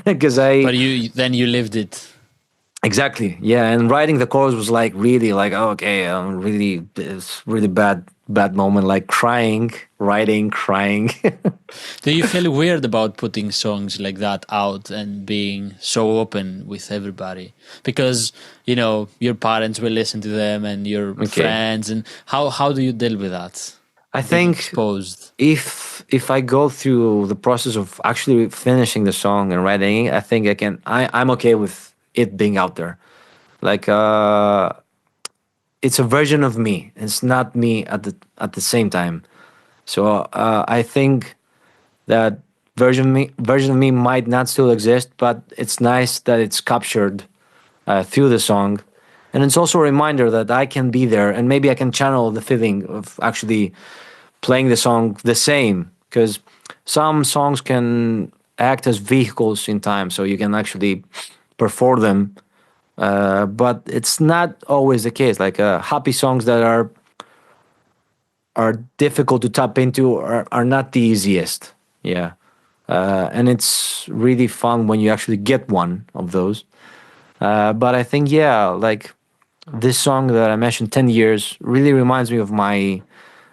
because But you lived it. Exactly. Yeah, and writing the chorus was like really like, oh, okay, really it's really bad moment, like crying, writing, crying. Do you feel weird about putting songs like that out and being so open with everybody? Because, your parents will listen to them and your friends, and how do you deal with that? I think exposed. If I go through the process of actually finishing the song and writing it, I think I'm okay with it being out there. Like it's a version of me. It's not me at the same time. So I think that version of me might not still exist, but it's nice that it's captured through the song, and it's also a reminder that I can be there, and maybe I can channel the feeling of actually playing the song the same, because some songs can act as vehicles in time, so you can actually perform them, but it's not always the case. Like happy songs that are difficult to tap into are not the easiest. Yeah. And it's really fun when you actually get one of those. But I think, yeah, like this song that I mentioned, 10 years, really reminds me of my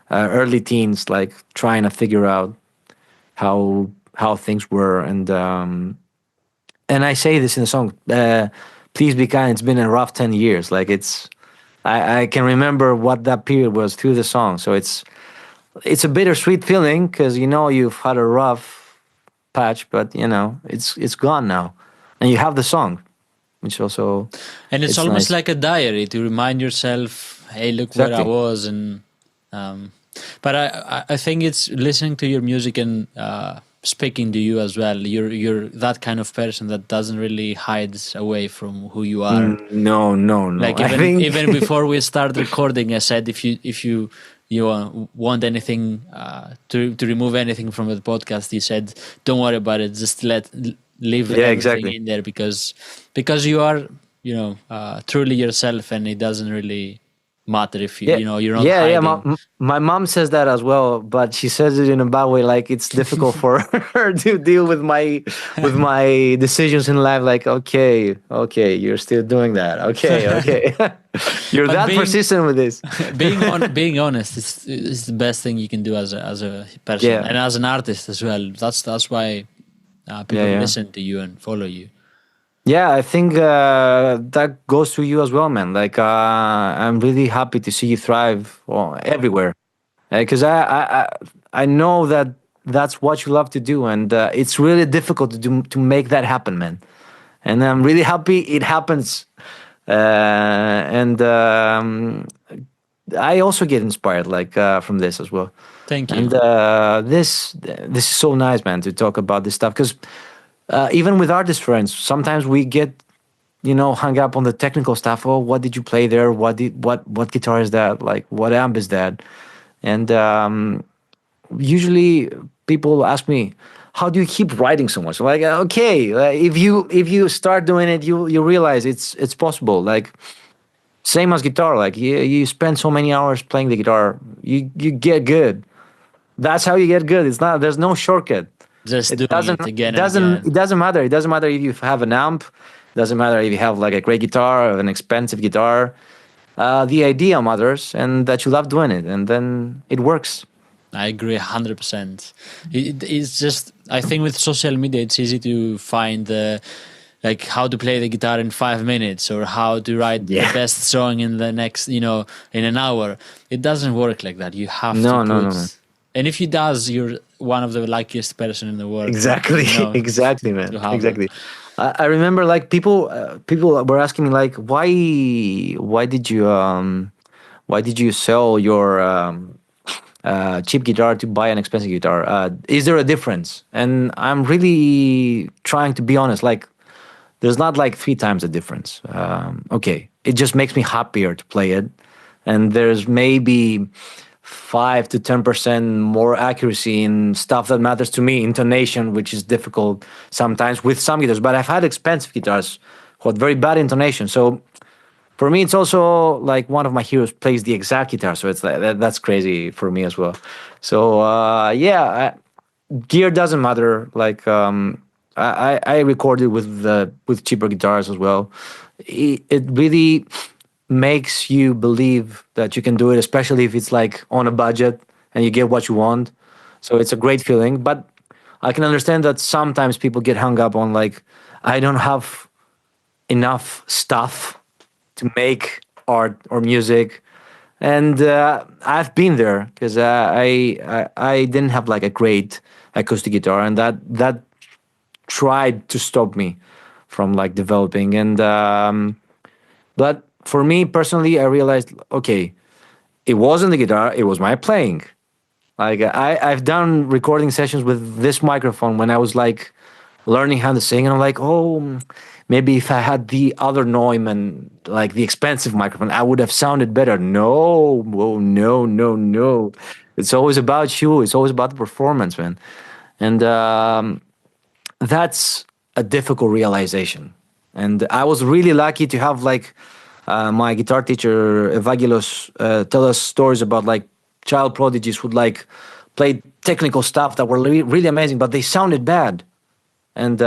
early teens, like trying to figure out how things were. And I say this in the song, please be kind. It's been a rough 10 years. Like I can remember what that period was through the song. So it's a bittersweet feeling, because you've had a rough patch, but it's gone now, and you have the song, which also it's almost nice. like a diary to remind yourself, hey, look where I was. And but I think it's listening to your music and speaking to you as well. You're that kind of person that doesn't really hide away from who you are. No. Like even before we start recording, I said if you want anything to remove anything from the podcast, you said don't worry about it. Just leave everything in there because you are truly yourself, and it doesn't really matter if you're not hiding. My mom says that as well, but she says it in a bad way. Like it's difficult for her to deal with my decisions in life. Like, okay, you're still doing that. Okay, you're that persistent with this. being honest is the best thing you can do as a person and as an artist as well. That's why people listen to you and follow you. Yeah, I think that goes to you as well, man. Like, I'm really happy to see you thrive everywhere, because I know that that's what you love to do, and it's really difficult to make that happen, man. And I'm really happy it happens, and I also get inspired, like from this as well. Thank you. And this is so nice, man, to talk about this stuff because. Even with artist friends, sometimes we get, hung up on the technical stuff. Oh, what did you play there? What guitar is that? Like, what amp is that? And usually people ask me, how do you keep writing so much? I'm like, okay, if you start doing it, you realize it's possible. Like, same as guitar. Like, you spend so many hours playing the guitar, you get good. That's how you get good. There's no shortcut. Just doing it again. It doesn't matter. It doesn't matter if you have an amp. It doesn't matter if you have like a great guitar or an expensive guitar. The idea matters, and that you love doing it, and then it works. I agree 100%. It's just, I think with social media, it's easy to find like how to play the guitar in 5 minutes or how to write the best song in the next, in an hour. It doesn't work like that. You have to put... No. And if he does, you're one of the luckiest person in the world. Exactly, exactly, man. Exactly. I remember, like people were asking me, like, why did you sell your cheap guitar to buy an expensive guitar? Is there a difference? And I'm really trying to be honest. Like, there's not like 3 times the difference. Okay, it just makes me happier to play it, and there's maybe 5 to 10% more accuracy in stuff that matters to me, intonation, which is difficult sometimes with some guitars. But I've had expensive guitars who had very bad intonation. So for me, it's also like one of my heroes plays the exact guitar. So it's like that's crazy for me as well. So gear doesn't matter. Like I recorded with cheaper guitars as well. It really makes you believe that you can do it, especially if it's like on a budget and you get what you want. So it's a great feeling. But I can understand that sometimes people get hung up on like, I don't have enough stuff to make art or music. And I've been there because I didn't have like a great acoustic guitar, and that tried to stop me from like developing. And but for me personally, I realized, okay, it wasn't the guitar, it was my playing. Like I've done recording sessions with this microphone when I was like learning how to sing, and I'm like, oh, maybe if I had the other Neumann, like the expensive microphone, I would have sounded better. No. It's always about you. It's always about the performance, man. And that's a difficult realization. And I was really lucky to have like my guitar teacher Evangelos tell us stories about like child prodigies who'd like play technical stuff that were really amazing, but they sounded bad. And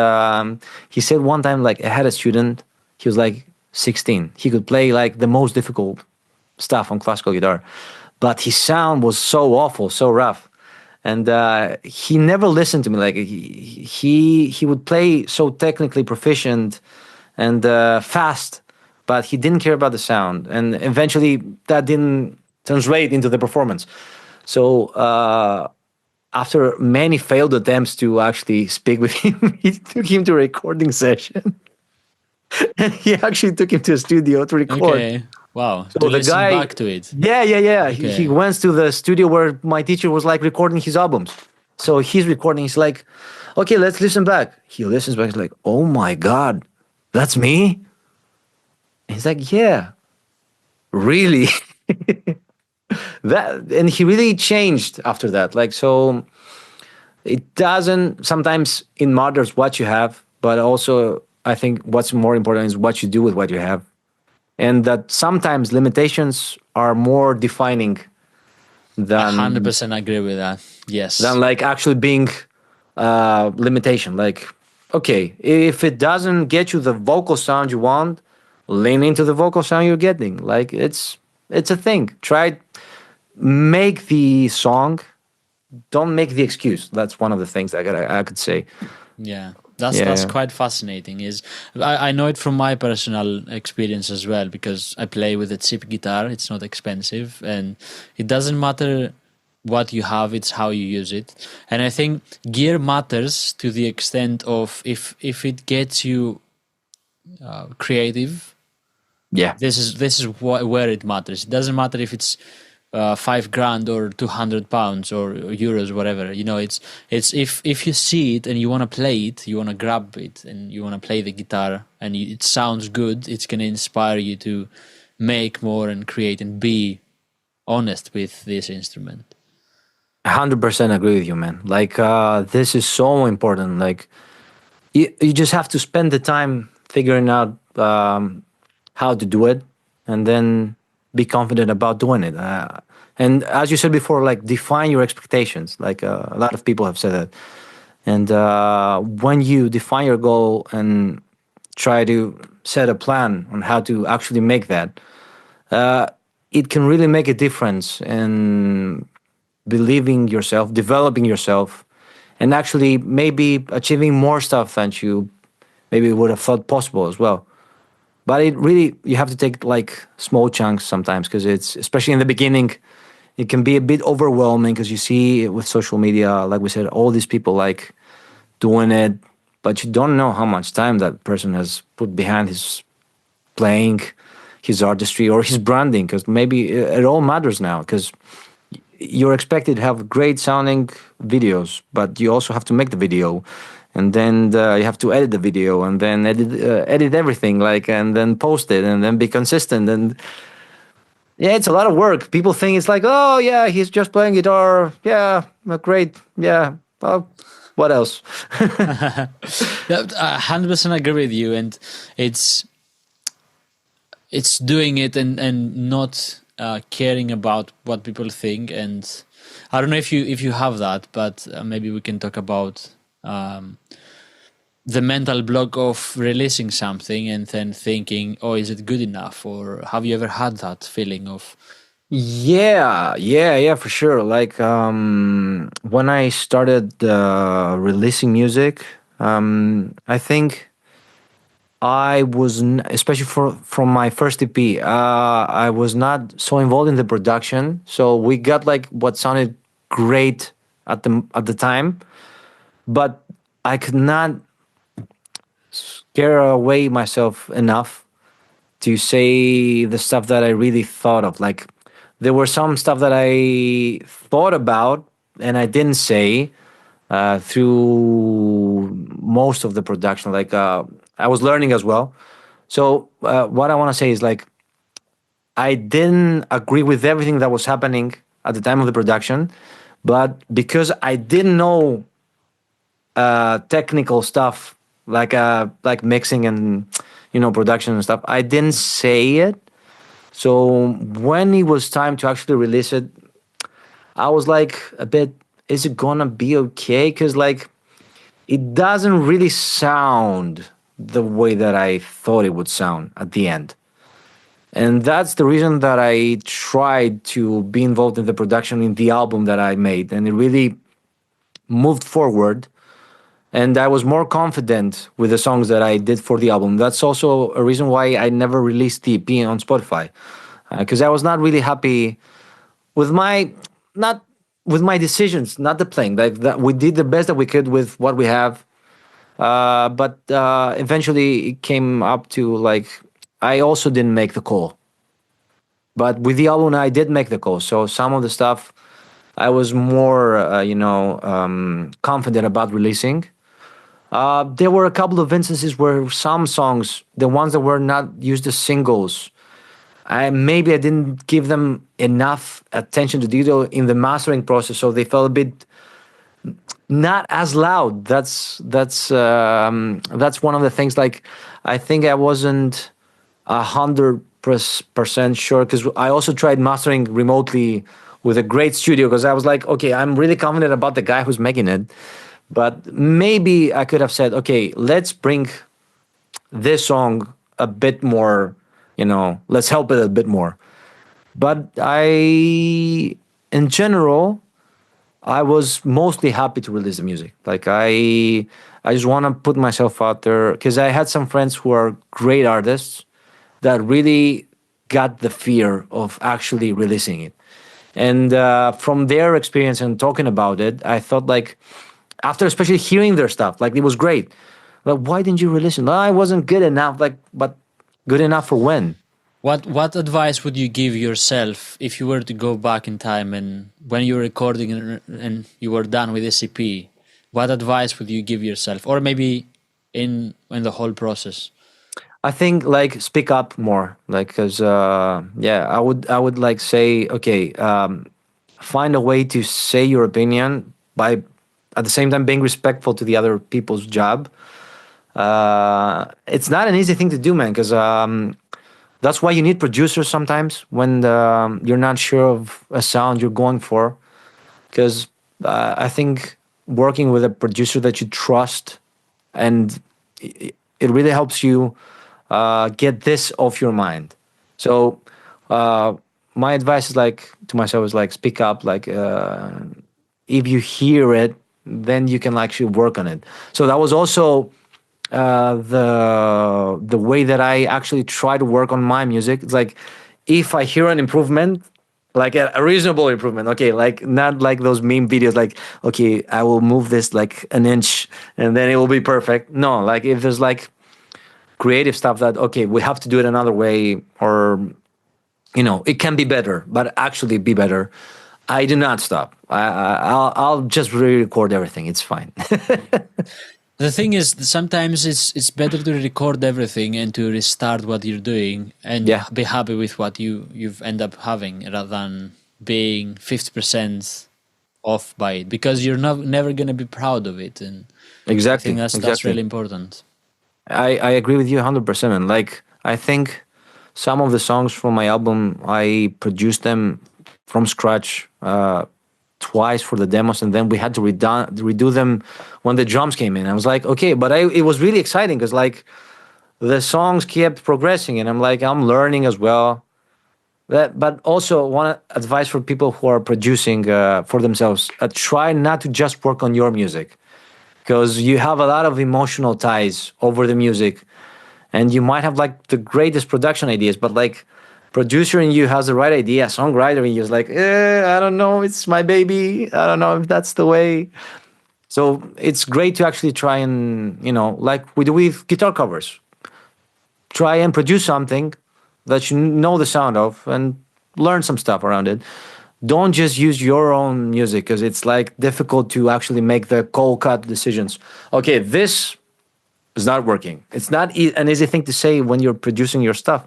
he said one time, like, I had a student, he was like 16. He could play like the most difficult stuff on classical guitar, but his sound was so awful, so rough. And he never listened to me. Like he would play so technically proficient and fast, but he didn't care about the sound. And eventually that didn't translate into the performance. So after many failed attempts to actually speak with him, he took him to a recording session. And he actually took him to a studio to record. Okay. Wow. So the guy back to it. Yeah. Okay. He went to the studio where my teacher was like recording his albums. So he's recording. He's like, okay, let's listen back. He listens back. He's like, oh my God, that's me? He's like, yeah, really? That, and he really changed after that. Like, so it doesn't, sometimes it matters what you have, but also I think what's more important is what you do with what you have. And that sometimes limitations are more defining I than 100% agree with that. than Yes. like actually being limitation. Like, okay, if it doesn't get you the vocal sound you want, lean into the vocal sound you're getting. Like, it's a thing. Try, make the song. Don't make the excuse. That's one of the things I could say. Yeah, that's Yeah. quite fascinating. Is I know it from my personal experience as well, because I play with a cheap guitar. It's not expensive, and it doesn't matter what you have; it's how you use it. And I think gear matters to the extent of if it gets you creative. Yeah. This is where it matters. It doesn't matter if it's 5 grand or 200 pounds or euros, whatever. You know, it's if you see it and you want to play it, you want to grab it and you want to play the guitar, and it sounds good. It's gonna inspire you to make more and create and be honest with this instrument. 100% agree with you, man. Like, this is so important. Like, you just have to spend the time figuring out how to do it, and then be confident about doing it. And as you said before, like, define your expectations. Like, a lot of people have said that. And when you define your goal and try to set a plan on how to actually make that, uh, it can really make a difference in believing yourself, developing yourself, and actually maybe achieving more stuff than you maybe would have thought possible as well. But it really, you have to take like small chunks sometimes, because it's, especially in the beginning, it can be a bit overwhelming because you see with social media, like we said, all these people like doing it, but you don't know how much time that person has put behind his playing, his artistry, or his branding, because maybe it all matters now, because you're expected to have great sounding videos, but you also have to make the video, and then you have to edit the video, and then edit everything, like, and then post it, and then be consistent. And yeah, it's a lot of work. People think it's like, oh yeah, he's just playing guitar. Yeah, great. Yeah, well, what else? Yeah, 100% agree with you, and it's doing it and not caring about what people think. And I don't know if you have that, but maybe we can talk about the mental block of releasing something and then thinking, oh, is it good enough? Or have you ever had that feeling of, Yeah, for sure. Like, when I started releasing music, I think I was, especially from my first EP, I was not so involved in the production. So we got like what sounded great at the time, but I could not scare away myself enough to say the stuff that I really thought of. Like, there were some stuff that I thought about and I didn't say through most of the production. Like, I was learning as well. So what I want to say is, like, I didn't agree with everything that was happening at the time of the production, but because I didn't know technical stuff, like mixing and production and stuff, I didn't say it. So when it was time to actually release it, I was like a bit, is it gonna be okay? Because like it doesn't really sound the way that I thought it would sound at the end. And that's the reason that I tried to be involved in the production in the album that I made. And it really moved forward. And I was more confident with the songs that I did for the album. That's also a reason why I never released the EP on Spotify. Because I was not really happy with my, not with my decisions, not the playing. Like that, we did the best that we could with what we have. But eventually it came up to like, I also didn't make the call. But with the album, I did make the call. So some of the stuff I was more, confident about releasing. There were a couple of instances where some songs, the ones that were not used as singles, I didn't give them enough attention to detail in the mastering process, so they felt a bit not as loud. That's one of the things. Like, I think I wasn't 100% sure, because I also tried mastering remotely with a great studio, because I was like, okay, I'm really confident about the guy who's making it, but maybe I could have said, okay, let's bring this song a bit more, let's help it a bit more. But in general, I was mostly happy to release the music. Like, I just want to put myself out there, because I had some friends who are great artists that really got the fear of actually releasing it. And from their experience and talking about it, I thought, like, after especially hearing their stuff, like, it was great. Like, why didn't you release it? No, I wasn't good enough. Like, but good enough for when? What advice would you give yourself if you were to go back in time, and when you were recording and you were done with SCP? What advice would you give yourself, or maybe in the whole process? I think, like, speak up more, like, because I would like say, okay, find a way to say your opinion by at the same time being respectful to the other people's job. It's not an easy thing to do, man, because that's why you need producers sometimes when you're not sure of a sound you're going for, because I think working with a producer that you trust, and it really helps you get this off your mind. So my advice is, like, to myself, is like, speak up. Like, if you hear it, then you can actually work on it. So that was also the way that I actually try to work on my music. It's like, if I hear an improvement, like a reasonable improvement, okay, like, not like those meme videos, like, okay, I will move this like an inch and then it will be perfect. No, like, if there's like creative stuff that, okay, we have to do it another way, or it can be better, but actually be better, I do not stop. I'll just re-record everything. It's fine. The thing is, sometimes it's better to record everything and to restart what you're doing and be happy with what you've end up having, rather than being 50% off by it, because you're never going to be proud of it. And exactly, I think that's really important. I agree with you 100%. And, like, I think some of the songs from my album, I produced them from scratch twice for the demos, and then we had to redo them when the drums came in. I was like, okay, but it was really exciting, because, like, the songs kept progressing, and I'm learning as well. But also, one advice for people who are producing for themselves: try not to just work on your music, because you have a lot of emotional ties over the music, and you might have, like, the greatest production ideas, but, like, producer in you has the right idea, songwriter in you is like, I don't know, it's my baby, I don't know if that's the way. So it's great to actually try and, like we do with guitar covers, try and produce something that you know the sound of and learn some stuff around it. Don't just use your own music, because it's, like, difficult to actually make the cold cut decisions. Okay, this is not working. It's not an easy thing to say when you're producing your stuff.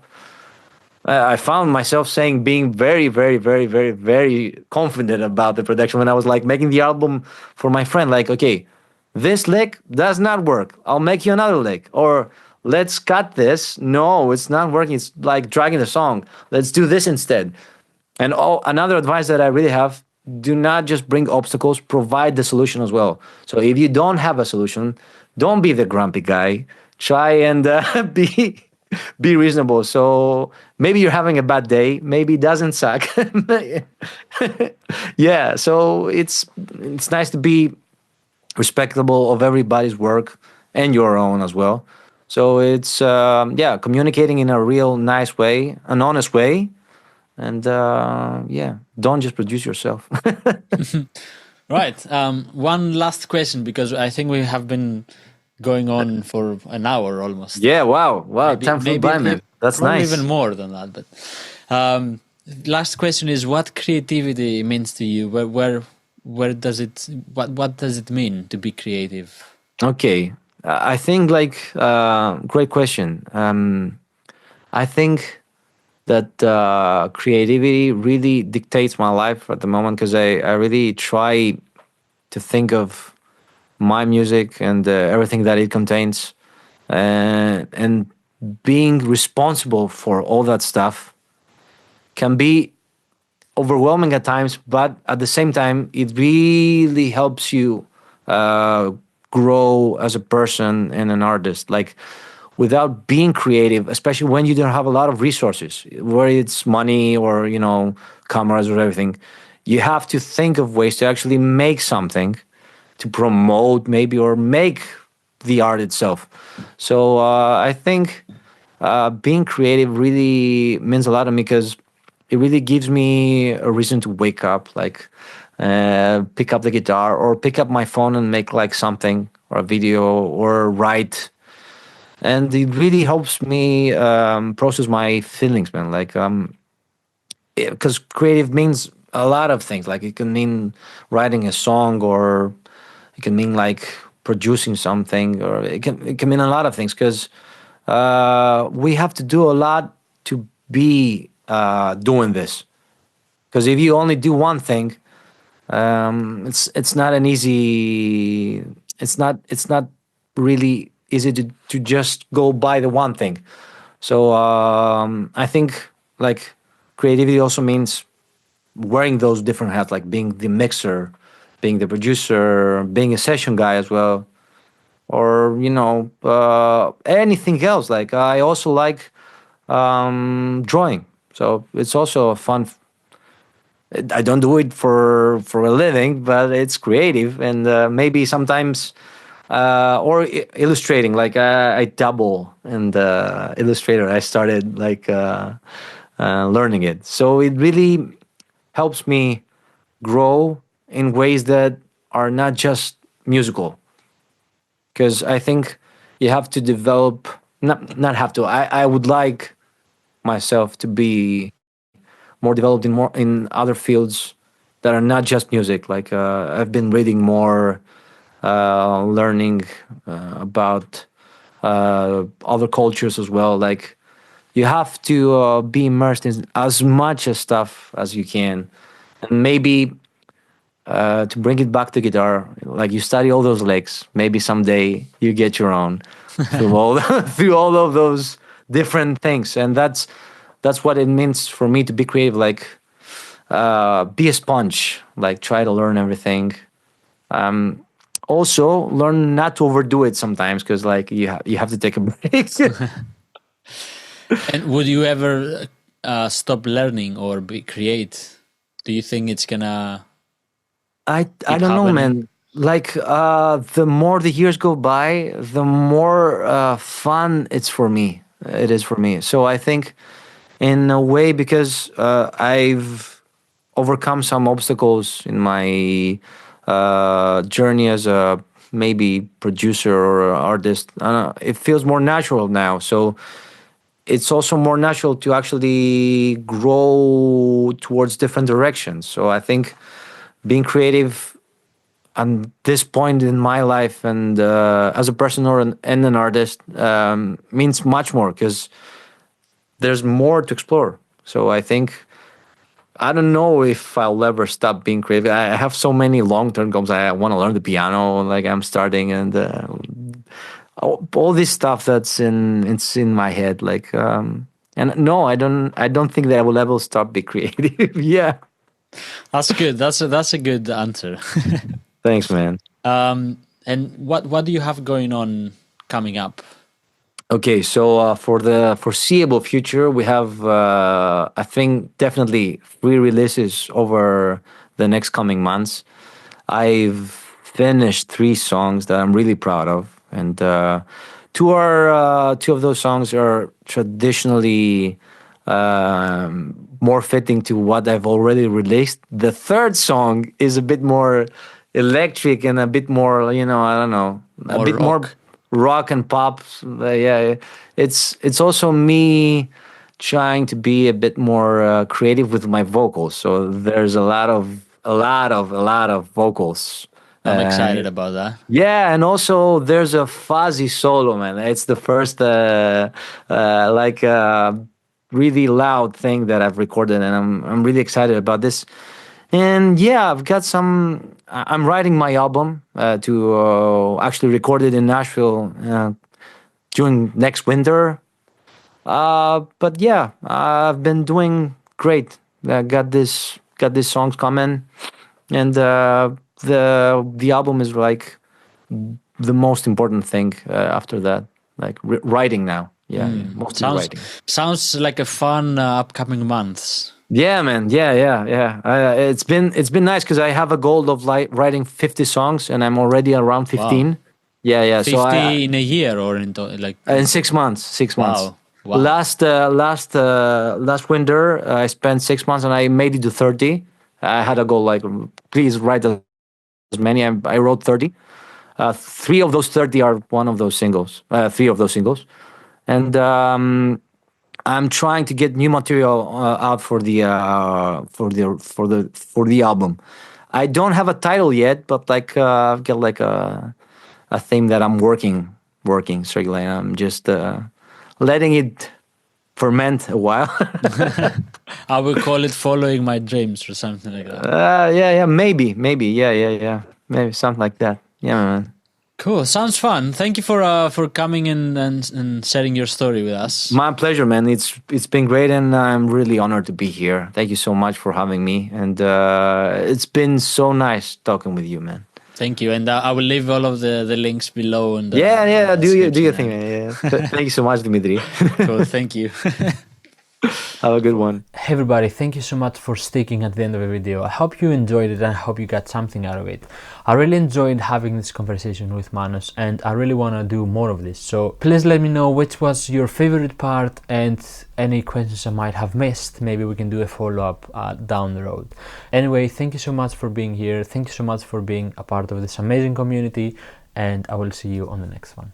I found myself being very, very, very, very, very confident about the production when I was, like, making the album for my friend. Like, okay, this lick does not work, I'll make you another lick. Or, let's cut this. No, it's not working. It's like dragging the song. Let's do this instead. And another advice that I really have: do not just bring obstacles, provide the solution as well. So if you don't have a solution, don't be the grumpy guy. Try and be reasonable. So maybe you're having a bad day, maybe it doesn't suck. Yeah, so it's nice to be respectable of everybody's work and your own as well. So it's communicating in a real nice way, an honest way, and don't just produce yourself. Right. One last question, because I think we have been going on for an hour almost. Yeah, wow. Maybe, time flew by, man. That's probably nice. Even more than that. But last question is, what creativity means to you? Where does it, what does it mean to be creative? Okay, I think great question. I think that creativity really dictates my life at the moment, because I really try to think of my music and everything that it contains, and being responsible for all that stuff can be overwhelming at times, but at the same time, it really helps you uh, grow as a person and an artist. Like, without being creative, especially when you don't have a lot of resources, whether it's money or cameras or everything, you have to think of ways to actually make something to promote, maybe, or make the art itself. So I think being creative really means a lot to me, because it really gives me a reason to wake up, like pick up the guitar or pick up my phone and make like something or a video or write. And it really helps me process my feelings, man. Like, because creative means a lot of things. Like, it can mean writing a song, or it can mean like producing something, or it can mean a lot of things, because we have to do a lot to be doing this. Because if you only do one thing, it's not an easy. It's not really easy to just go by the one thing. So I think like creativity also means wearing those different hats, like being the mixer, being the producer, being a session guy as well, or anything else. Like, I also like drawing, so it's also a fun. I don't do it for a living, but it's creative, and maybe sometimes illustrating. Like, I double in the Illustrator. I started like learning it, so it really helps me grow in ways that are not just musical. Because I think you have to develop, not have to. I would like myself to be more developed in other fields that are not just music. Like, I've been reading more, learning about other cultures as well. Like, you have to be immersed in as much as stuff as you can, and maybe to bring it back to guitar, like, you study all those licks. Maybe someday you get your own through all through all of those different things, and that's what it means for me to be creative. Like, be a sponge. Like, try to learn everything. Also, learn not to overdo it sometimes, because like you have to take a break. And would you ever stop learning or create? Do you think it's gonna I keep don't know, happening? man. Like, the more the years go by, the more fun it's for me. It is for me. So I think, in a way, because I've overcome some obstacles in my journey as a maybe producer or artist. I don't know, it feels more natural now. So it's also more natural to actually grow towards different directions. So I think being creative at this point in my life, and as a person and an artist, means much more, because there's more to explore. So I think, I don't know if I'll ever stop being creative. I have so many long-term goals. I want to learn the piano, like I'm starting, and all this stuff it's in my head. Like, and no, I don't think that I will ever stop being creative. Yeah. That's good. That's a good answer. Thanks, man. And what do you have going on coming up? Okay, so for the foreseeable future, we have, I think, definitely 3 releases over the next coming months. I've finished 3 songs that I'm really proud of, and two of those songs are traditionally more fitting to what I've already released. The third song is a bit more electric and a bit more, I don't know, a More bit more rock. rock and pop. Yeah, it's also me trying to be a bit more creative with my vocals. So there's a lot of vocals. I'm excited about that. Yeah, and also there's a fuzzy solo, man. It's the first like really loud thing that I've recorded, and I'm really excited about this. And yeah, I've got some. I'm writing my album to actually record it in Nashville during next winter. But yeah, I've been doing great. Got these songs coming, and the album is like the most important thing after that. Like writing now. Yeah, mostly writing. Sounds like a fun upcoming months. Yeah, man. Yeah. It's been nice because I have a goal of writing 50 songs, and I'm already around 15. Wow. Yeah. 50 so in a year or in in 6 months. 6 months. Wow. Last winter, I spent 6 months, and I made it to 30. I had a goal like, please write as many. I wrote 30. 3 of those 30 are one of those singles. 3 of those singles, and I'm trying to get new material out for the album. I don't have a title yet, but like I've got like a theme that I'm working strictly. I'm just letting it ferment a while. I will call it "Following My Dreams" or something like that. Maybe, yeah, maybe something like that. Yeah, man. Cool. Sounds fun. Thank you for coming in and sharing your story with us. My pleasure, man. It's been great, and I'm really honored to be here. Thank you so much for having me, and it's been so nice talking with you, man. Thank you, and I will leave all of the links below. And do your thing, man. Yeah. Thank you so much, Dimitri. Cool. Thank you. Have a good one. Hey everybody, thank you so much for sticking at the end of the video. I hope you enjoyed it, and I hope you got something out of it. I really enjoyed having this conversation with Manos, and I really want to do more of this. So please let me know which was your favorite part, and any questions I might have missed. Maybe we can do a follow-up down the road. Anyway, thank you so much for being here. Thank you so much for being a part of this amazing community, and I will see you on the next one.